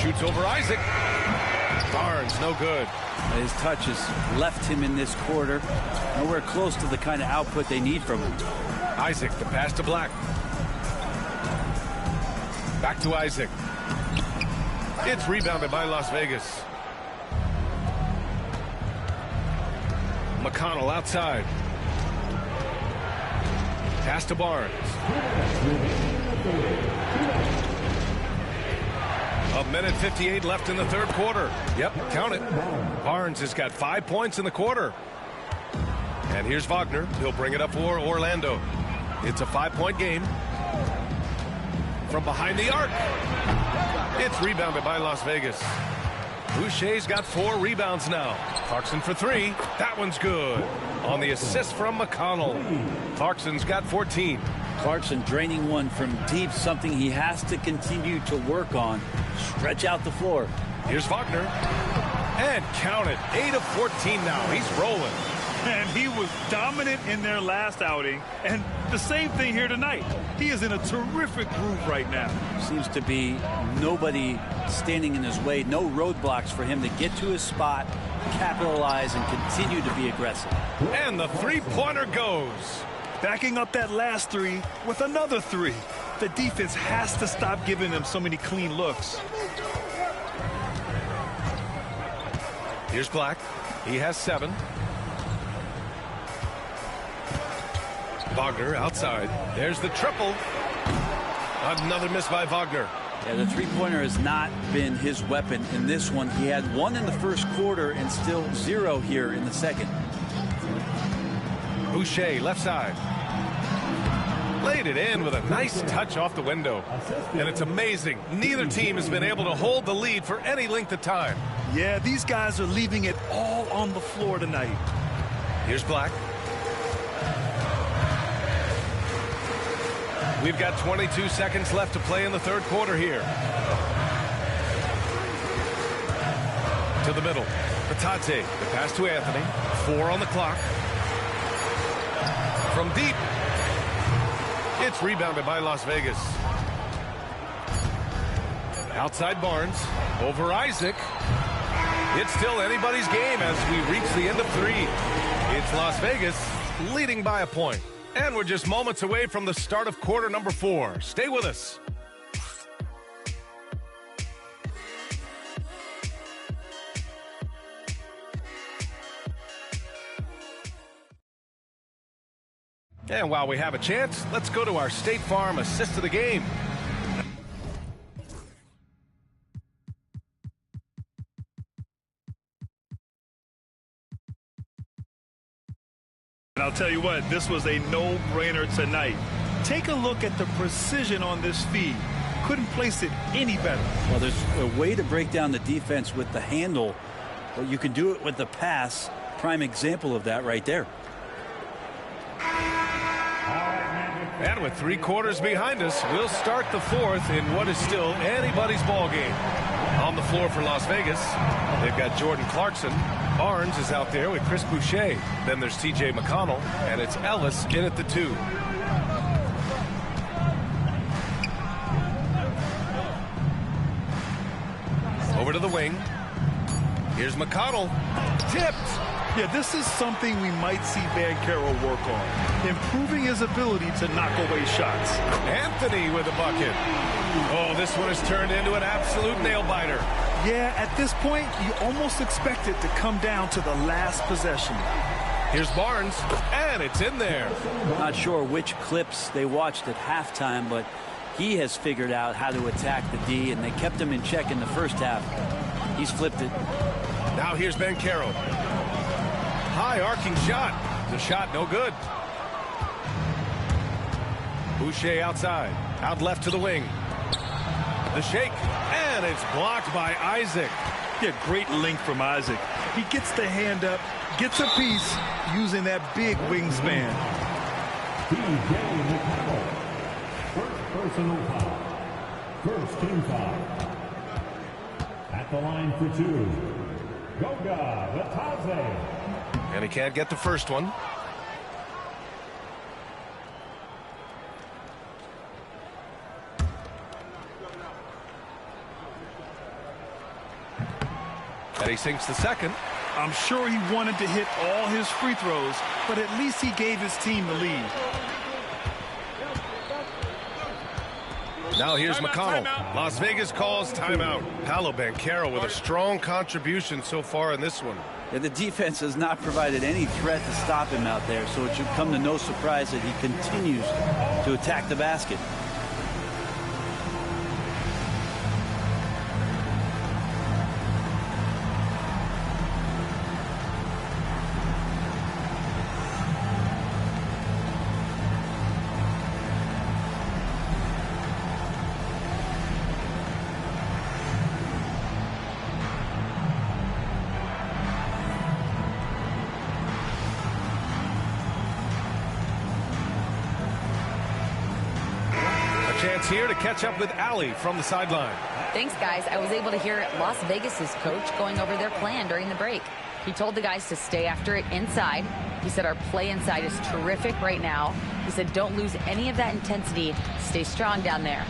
Shoots over Isaac. Barnes, no good. His touch has left him in this quarter. Nowhere close to the kind of output they need from him. Isaac, the pass to Black. Back to Isaac. It's rebounded by Las Vegas. McConnell outside. Pass to Barnes. A minute 58 left in the 3rd quarter. Yep, count it. Barnes has got 5 points in the quarter. And here's Wagner. He'll bring it up for Orlando. It's a 5-point game. From behind the arc. It's rebounded by Las Vegas. Boucher's got 4 rebounds now. Clarkson for 3. That one's good. On the assist from McConnell. Clarkson's got 14. Clarkson draining one from deep, something he has to continue to work on. Stretch out the floor. Here's Wagner. And count it. 8 of 14 now. He's rolling. And he was dominant in their last outing. And the same thing here tonight. He is in a terrific groove right now. Seems to be nobody standing in his way. No roadblocks for him to get to his spot, capitalize, and continue to be aggressive. And the 3-pointer goes. Backing up that last 3 with another 3. The defense has to stop giving them so many clean looks. Here's Black. He has 7. Wagner outside. There's the triple. Another miss by Wagner. Yeah, the 3-pointer has not been his weapon in this one. He had 1 in the 1st quarter and still 0 here in the 2nd. Boucher, left side. Laid it in with a nice touch off the window. And it's amazing. Neither team has been able to hold the lead for any length of time. Yeah, these guys are leaving it all on the floor tonight. Here's Black. We've got 22 seconds left to play in the third quarter here. To the middle. Batadze. The pass to Anthony. 4 on the clock. From deep. It's rebounded by Las Vegas. Outside Barnes. Over Isaac. It's still anybody's game as we reach the end of 3. It's Las Vegas leading by a point. And we're just moments away from the start of quarter number 4. Stay with us. And while we have a chance, let's go to our State Farm assist of the game. And I'll tell you what, this was a no-brainer tonight. Take a look at the precision on this feed. Couldn't place it any better. Well, there's a way to break down the defense with the handle, but you can do it with the pass. Prime example of that right there. And with 3 quarters behind us, we'll start the 4th in what is still anybody's ball game. On the floor for Las Vegas, they've got Jordan Clarkson. Barnes is out there with Chris Boucher. Then there's T.J. McConnell, and it's Ellis in at the 2. Over to the wing. Here's McConnell. Tipped. Yeah, this is something we might see Banchero work on. Improving his ability to knock away shots. Anthony with a bucket. Oh, this one has turned into an absolute nail-biter. Yeah, at this point, you almost expect it to come down to the last possession. Here's Barnes, and it's in there. Not sure which clips they watched at halftime, but he has figured out how to attack the D, and they kept him in check in the first half. He's flipped it. Now here's Banchero. High arcing shot. The shot no good. Boucher outside. Out left to the wing. The shake. And it's blocked by Isaac. Yeah, great length from Isaac. He gets the hand up, gets a piece using that big wingspan. T.J. McConnell. First personal foul. First team foul. At the line for 2. Goga Batadze. And he can't get the first one. And he sinks the second. I'm sure he wanted to hit all his free throws, but at least he gave his team the lead. Now here's McConnell. Las Vegas calls timeout. Paolo Banchero with a strong contribution so far in this one. Yeah, the defense has not provided any threat to stop him out there, so it should come to no surprise that he continues to attack the basket. Chance here to catch up with Allie from the sideline. Thanks, guys. I was able to hear Las Vegas's coach going over their plan during the break. He told the guys to stay after it inside. He said our play inside is terrific right now. He said don't lose any of that intensity. Stay strong down there.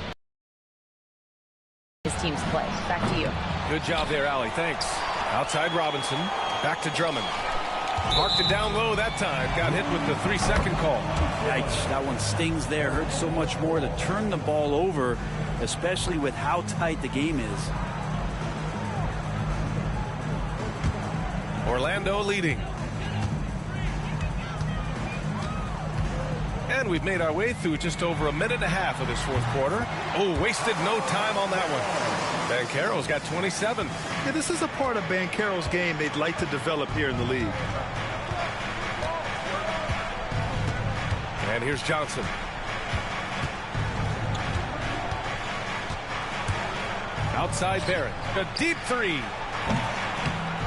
His team's play. Back to you. Good job there, Allie. Thanks. Outside Robinson. Back to Drummond. Marked it down low that time. Got hit with the 3-second call. Yikes, that one stings there. Hurts so much more to turn the ball over, especially with how tight the game is. Orlando leading. And we've made our way through just over a minute and a half of this fourth quarter. Oh, wasted no time on that one. Banchero's got 27. Yeah, this is a part of Banchero's game they'd like to develop here in the league. And here's Johnson. Outside Barrett. A deep three.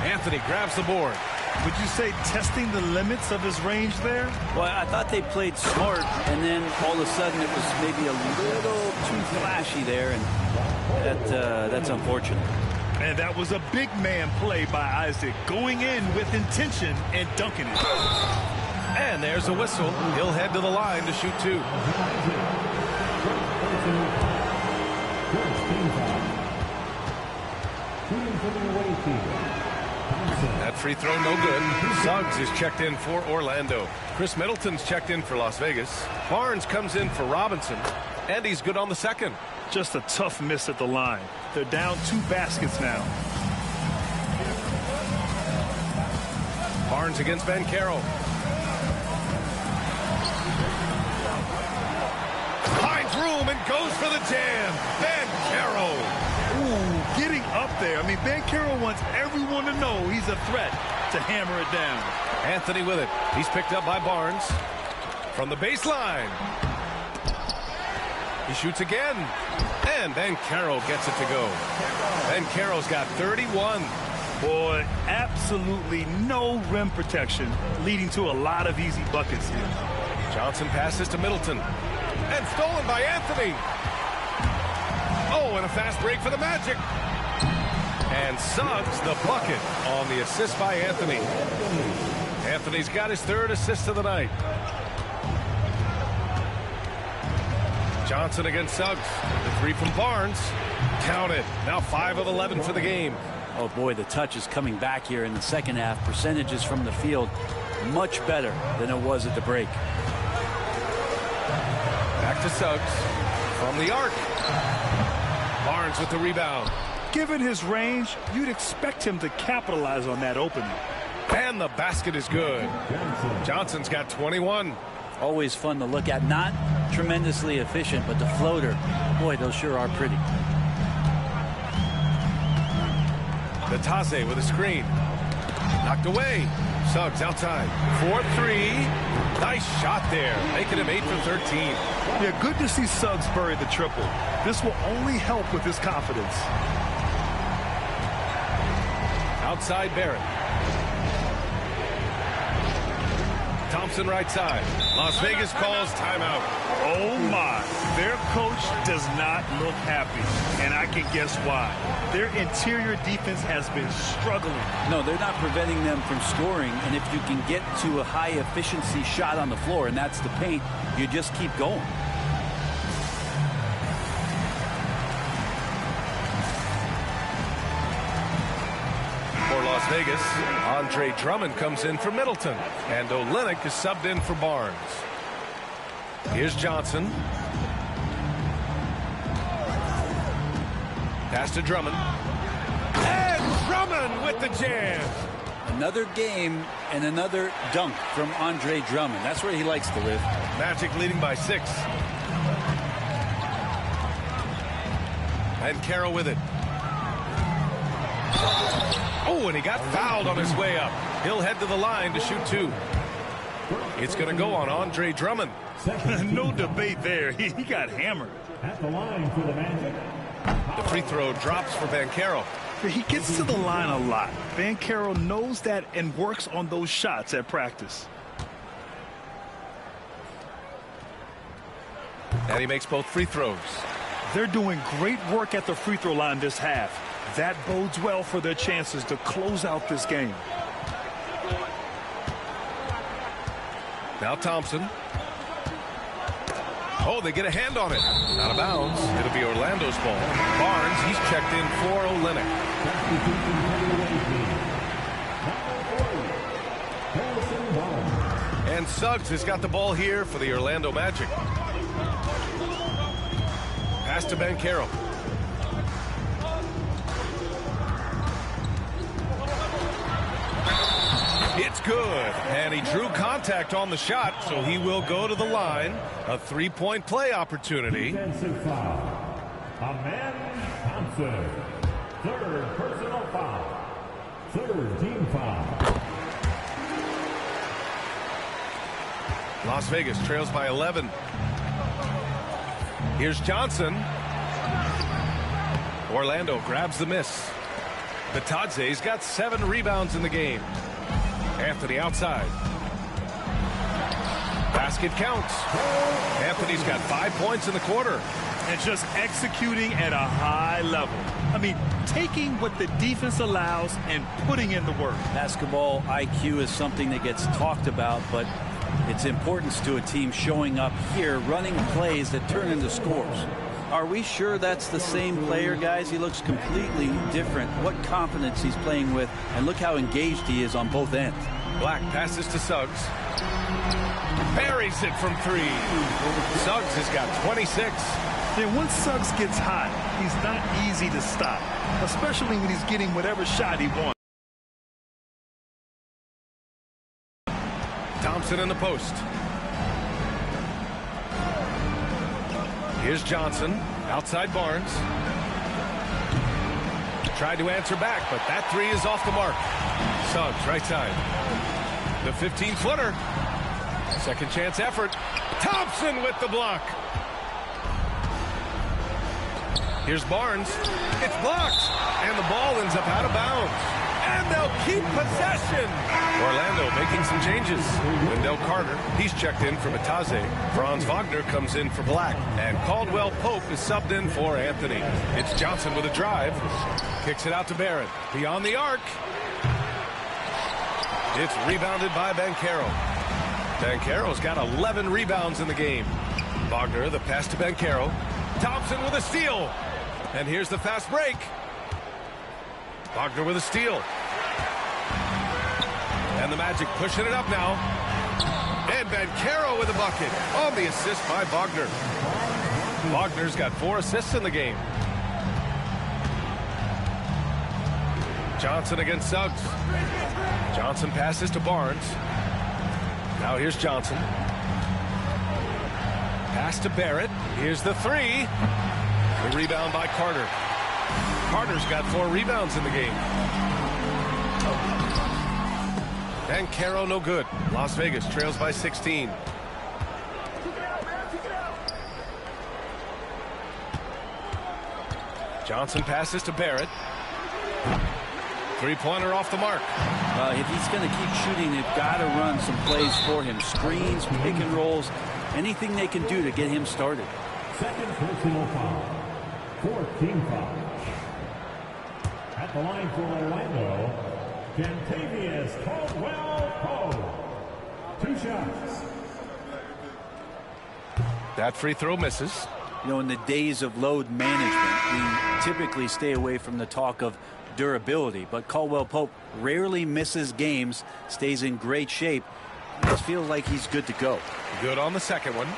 Anthony grabs the board. Would you say testing the limits of his range there? Well, I thought they played smart, and then all of a sudden it was maybe a little too flashy there, and that's unfortunate. And that was a big man play by Isaac, going in with intention and dunking it. And there's a whistle. He'll head to the line to shoot 2. That free throw no good. Suggs is checked in for Orlando. Chris Middleton's checked in for Las Vegas. Barnes comes in for Robinson, and he's good on the second. Just a tough miss at the line. They're down 2 baskets now. Barnes against Banchero. Finds room and goes for the jam. Banchero. Ooh, getting up there. I mean, Banchero wants everyone to know he's a threat to hammer it down. Anthony with it. He's picked up by Barnes. From the baseline. He shoots again. And Banchero gets it to go. Banchero's got 31. Boy, absolutely no rim protection, leading to a lot of easy buckets here. Johnson passes to Middleton. And stolen by Anthony. Oh, and a fast break for the Magic. And Suggs the bucket on the assist by Anthony. Anthony's got his 3rd assist of the night. Johnson against Suggs. The 3 from Barnes. Count it. Now 5 of 11 for the game. Oh, boy, the touch is coming back here in the second half. Percentages from the field much better than it was at the break. Back to Suggs. From the arc. Barnes with the rebound. Given his range, you'd expect him to capitalize on that opening. And the basket is good. Johnson's got 21. Always fun to look at. Not tremendously efficient, but the floater, boy, those sure are pretty. Natase with a screen. Knocked away. Suggs outside. 4-3. Nice shot there. Making him 8 for 13. Yeah, good to see Suggs bury the triple. This will only help with his confidence. Outside Barrett. Thompson right side. Las Vegas calls timeout. Oh my, their coach does not look happy, and I can guess why. Their interior defense has been struggling. No, they're not preventing them from scoring, and if you can get to a high efficiency shot on the floor, and that's the paint, you just keep going. Las Vegas, Andre Drummond comes in for Middleton, and Olynyk is subbed in for Barnes. Here's Johnson. Pass to Drummond. And Drummond with the jam. Another game and another dunk from Andre Drummond. That's where he likes to live. Magic leading by 6. And Carroll with it. Oh, and he got fouled on his way up. He'll head to the line to shoot 2. It's going to go on Andre Drummond. No debate there. He got hammered. At the line for the Magic. The free throw drops for Banchero. He gets to the line a lot. Banchero knows that and works on those shots at practice. And he makes both free throws. They're doing great work at the free throw line this half. That bodes well for their chances to close out this game. Now Thompson. Oh, they get a hand on it. Out of bounds. It'll be Orlando's ball. Barnes, he's checked in for Olynyk. And Suggs has got the ball here for the Orlando Magic. Pass to Banchero. It's good, and he drew contact on the shot, so he will go to the line. A 3-point play opportunity. Defensive foul. Amen Thompson. 3rd personal foul. 3rd team foul. Las Vegas trails by 11. Here's Johnson. Orlando grabs the miss. Bitadze's got 7 rebounds in the game. Anthony outside. Basket counts. Anthony's got 5 points in the quarter. And just executing at a high level. I mean, taking what the defense allows and putting in the work. Basketball IQ is something that gets talked about, but its importance to a team showing up here, running plays that turn into scores. Are we sure that's the same player, guys? He looks completely different. What confidence he's playing with, and look how engaged he is on both ends. Black passes to Suggs. Buries it from 3. Suggs has got 26. Then once Suggs gets hot, he's not easy to stop, especially when he's getting whatever shot he wants. Thompson in the post. Here's Johnson. Outside Barnes. Tried to answer back, but that 3 is off the mark. Suggs, right side. The 15-footer. Second chance effort. Thompson with the block. Here's Barnes. It's blocked. And the ball ends up out of bounds. And they'll keep possession. Orlando making some changes. Wendell Carter, he's checked in for Bitadze. Franz Wagner comes in for Black. And Caldwell Pope is subbed in for Anthony. It's Johnson with a drive. Kicks it out to Barrett. Beyond the arc. It's rebounded by Banchero. Banchero's got 11 rebounds in the game. Wagner, the pass to Banchero. Thompson with a steal. And here's the fast break. Wagner with a steal. And the Magic pushing it up now. And Banchero with a bucket on the assist by Wagner. Wagner's got 4 assists in the game. Johnson against Suggs. Johnson passes to Barnes. Now here's Johnson. Pass to Barrett. Here's the 3. The rebound by Carter. Carter's got 4 rebounds in the game. Banchero no good. Las Vegas trails by 16. Johnson passes to Barrett. 3-pointer off the mark. If he's going to keep shooting, they've got to run some plays for him. Screens, pick and rolls, anything they can do to get him started. Second personal foul. 14 foul. At the line for Orlando, Kentavious Caldwell-Pope. 2 shots. That free throw misses. You know, in the days of load management, we typically stay away from the talk of durability, but Caldwell-Pope rarely misses games, stays in great shape. It feels like he's good to go. Good on the second one.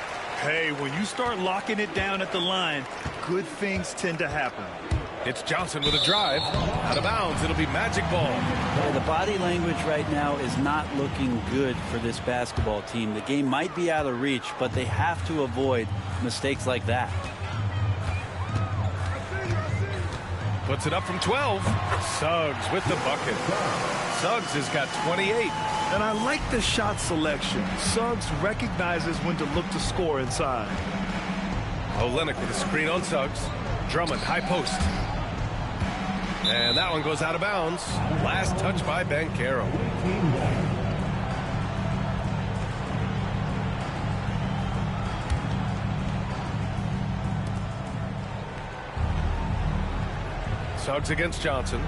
Hey, when you start locking it down at the line, good things tend to happen. It's Johnson with a drive. Out of bounds. It'll be Magic ball. Well, the body language right now is not looking good for this basketball team. The game might be out of reach, but they have to avoid mistakes like that. Puts it up from 12. Suggs with the bucket. Suggs has got 28. And I like the shot selection. Suggs recognizes when to look to score inside. Olynyk with a screen on Suggs. Drummond, high post. And that one goes out of bounds. Last touch by Banchero. Suggs against Johnson.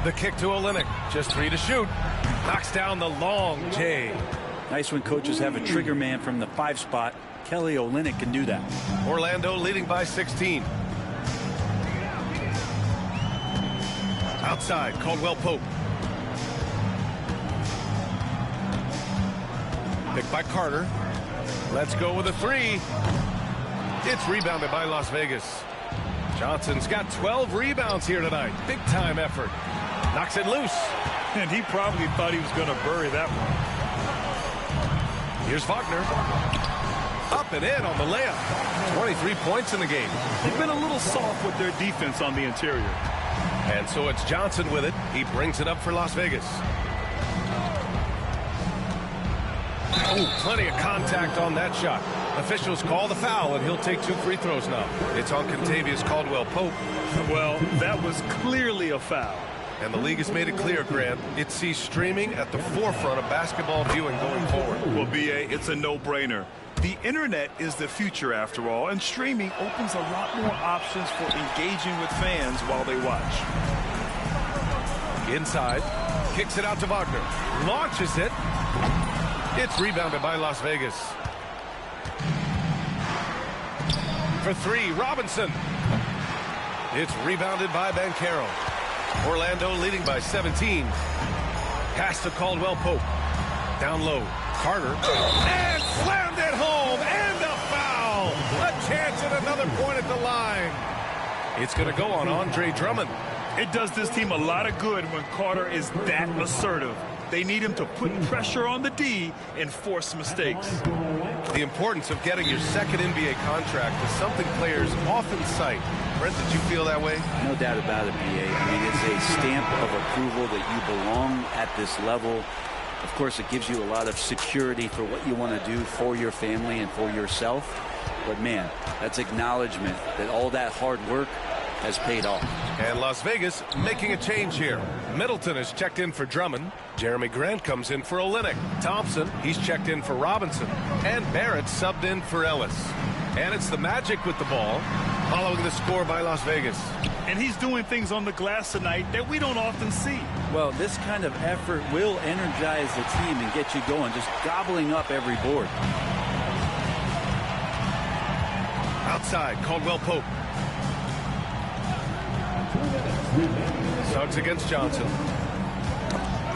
The kick to Olynyk. Just 3 to shoot. Knocks down the long J. Nice when coaches have a trigger man from the 5 spot. Kelly Olynyk can do that. Orlando leading by 16. Outside, Caldwell-Pope. Picked by Carter. Let's go with a 3. It's rebounded by Las Vegas. Johnson's got 12 rebounds here tonight. Big time effort. Knocks it loose. And he probably thought he was going to bury that one. Here's Wagner. Up and in on the layup. 23 points in the game. They've been a little soft with their defense on the interior. And so it's Johnson with it. He brings it up for Las Vegas. Oh, plenty of contact on that shot. Officials call the foul, and he'll take 2 free throws now. It's on Kentavious Caldwell-Pope. Well, that was clearly a foul. And the league has made it clear, Grant, it sees streaming at the forefront of basketball viewing going forward. Well, B.A., it's a no-brainer. The internet is the future, after all, and streaming opens a lot more options for engaging with fans while they watch. Inside, kicks it out to Wagner, launches it. It's rebounded by Las Vegas. For 3, Robinson. It's rebounded by Banchero. Orlando leading by 17. Pass to Caldwell-Pope. Down low, Carter. And slammed it home, and a foul. A chance at another point at the line. It's going to go on Andre Drummond. It does this team a lot of good when Carter is that assertive. They need him to put pressure on the D and force mistakes. The importance of getting your second NBA contract is something players often cite. Brent, did you feel that way? No doubt about it, B.A. I mean, it's a stamp of approval that you belong at this level. Of course, it gives you a lot of security for what you want to do for your family and for yourself. But, man, that's acknowledgement that all that hard work has paid off. And Las Vegas making a change here. Middleton is checked in for Drummond. Jeremy Grant comes in for Olynyk. Thompson, he's checked in for Robinson. And Barrett subbed in for Ellis. And it's the Magic with the ball, following the score by Las Vegas. And he's doing things on the glass tonight that we don't often see. Well, this kind of effort will energize the team and get you going, just gobbling up every board. Outside, Caldwell-Pope. Suggs against Johnson.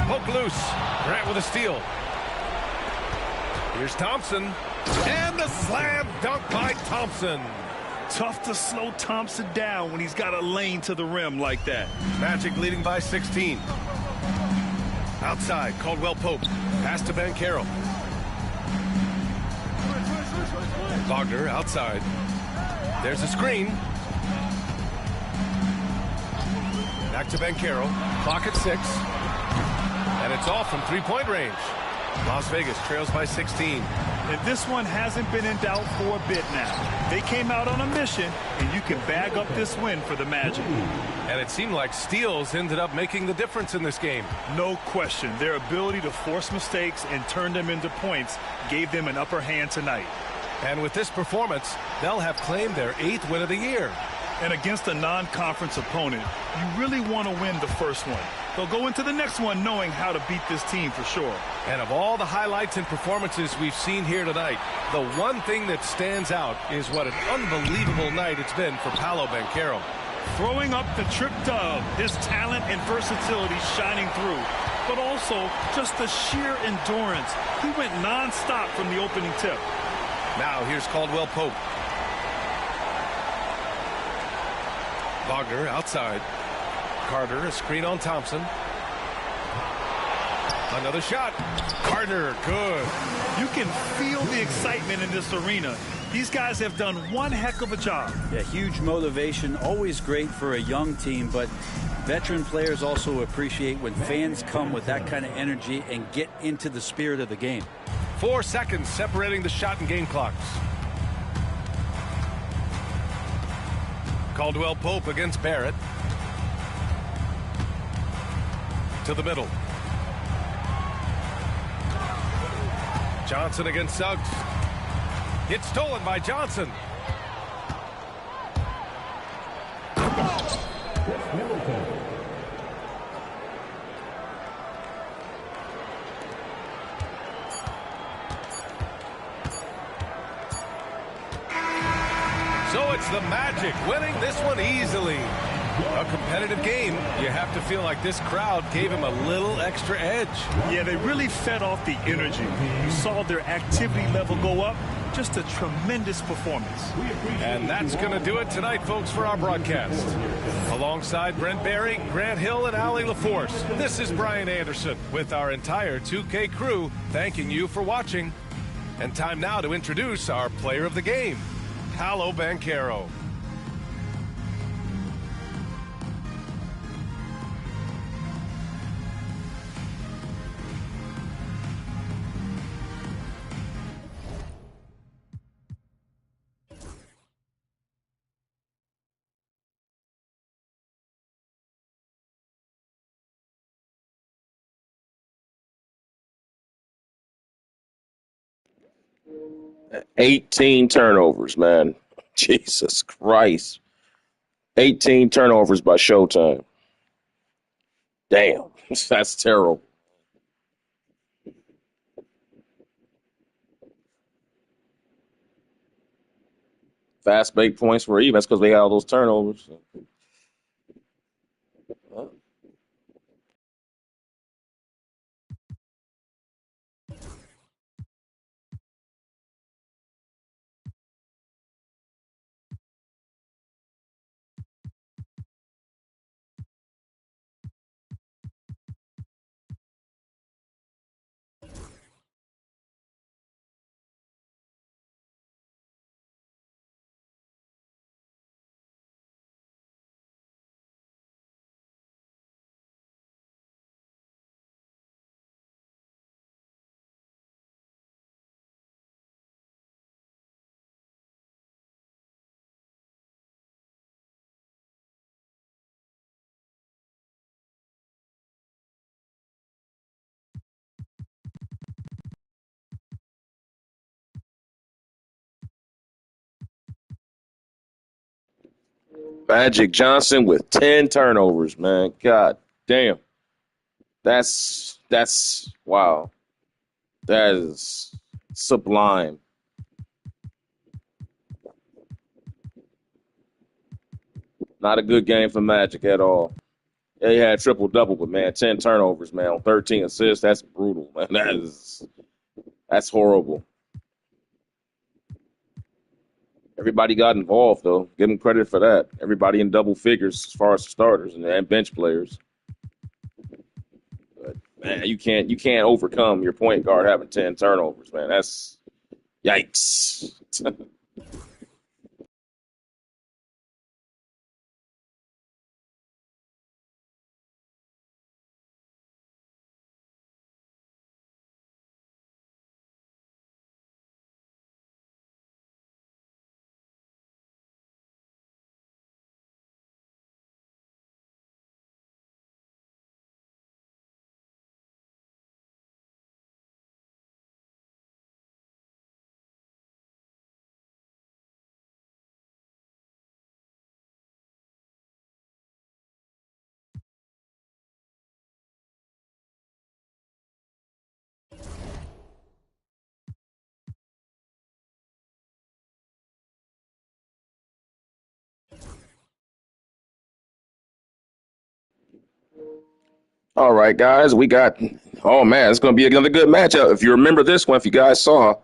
Poke loose. Grant with a steal. Here's Thompson. And the slam dunk by Thompson. Tough to slow Thompson down when he's got a lane to the rim like that. Magic leading by 16. Outside, Caldwell-Pope. Pass to Banchero. Wagner outside. There's a screen. Back to Banchero. Clock at 6. And it's off from 3-point range. Las Vegas trails by 16. And this one hasn't been in doubt for a bit now. They came out on a mission, and you can bag up this win for the Magic. And it seemed like steals ended up making the difference in this game. No question. Their ability to force mistakes and turn them into points gave them an upper hand tonight. And with this performance, they'll have claimed their 8th win of the year. And against a non-conference opponent, you really want to win the first one. They'll go into the next one knowing how to beat this team for sure. And of all the highlights and performances we've seen here tonight, the one thing that stands out is what an unbelievable night it's been for Paolo Banchero. Throwing up the trip dub, his talent and versatility shining through, but also just the sheer endurance. He went non-stop from the opening tip. Now here's Caldwell-Pope. Wagner outside. Carter, a screen on Thompson. Another shot. Carter, good. You can feel the excitement in this arena. These guys have done one heck of a job. Yeah, huge motivation, always great for a young team, but veteran players also appreciate when fans come with that kind of energy and get into the spirit of the game. 4 seconds separating the shot and game clocks. Caldwell-Pope against Barrett. To the middle. Johnson against Suggs. It's stolen by Johnson. So it's the Magic winning this one easily. A competitive game. You have to feel like this crowd gave him a little extra edge. Yeah, they really fed off the energy. You saw their activity level go up. Just a tremendous performance. And that's going to do it tonight, folks, for our broadcast. Alongside Brent Barry, Grant Hill, and Allie LaForce, this is Brian Anderson with our entire 2K crew thanking you for watching. And time now to introduce our player of the game, Paolo Banchero. 18 turnovers, man. Jesus Christ. 18 turnovers by Showtime. Damn, that's terrible. Fast break points were even. That's because they had all those turnovers. Magic Johnson with 10 turnovers, man. God damn. That's wow. That is sublime. Not a good game for Magic at all. Yeah, he had triple-double, but, man, 10 turnovers, man, on 13 assists. That's brutal, man. That's horrible. Everybody got involved, though. Give him credit for that. Everybody in double figures as far as starters and bench players. But, man, you can't overcome your point guard having 10 turnovers, man. That's yikes. All right, guys, we got, oh, man, it's going to be another good matchup. If you remember this one, if you guys saw,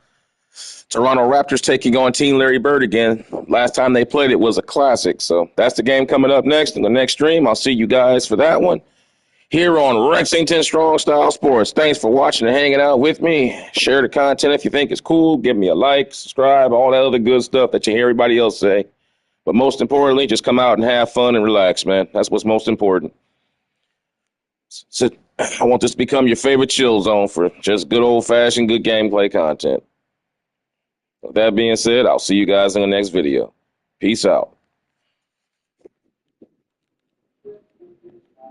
Toronto Raptors taking on Team Larry Bird again. Last time they played it was a classic. So that's the game coming up next in the next stream. I'll see you guys for that one here on Rexington Strong Style Sports. Thanks for watching and hanging out with me. Share the content if you think it's cool. Give me a like, subscribe, all that other good stuff that you hear everybody else say. But most importantly, just come out and have fun and relax, man. That's what's most important. So I want this to become your favorite chill zone for just good old-fashioned good gameplay content. With that being said, I'll see you guys in the next video. Peace out.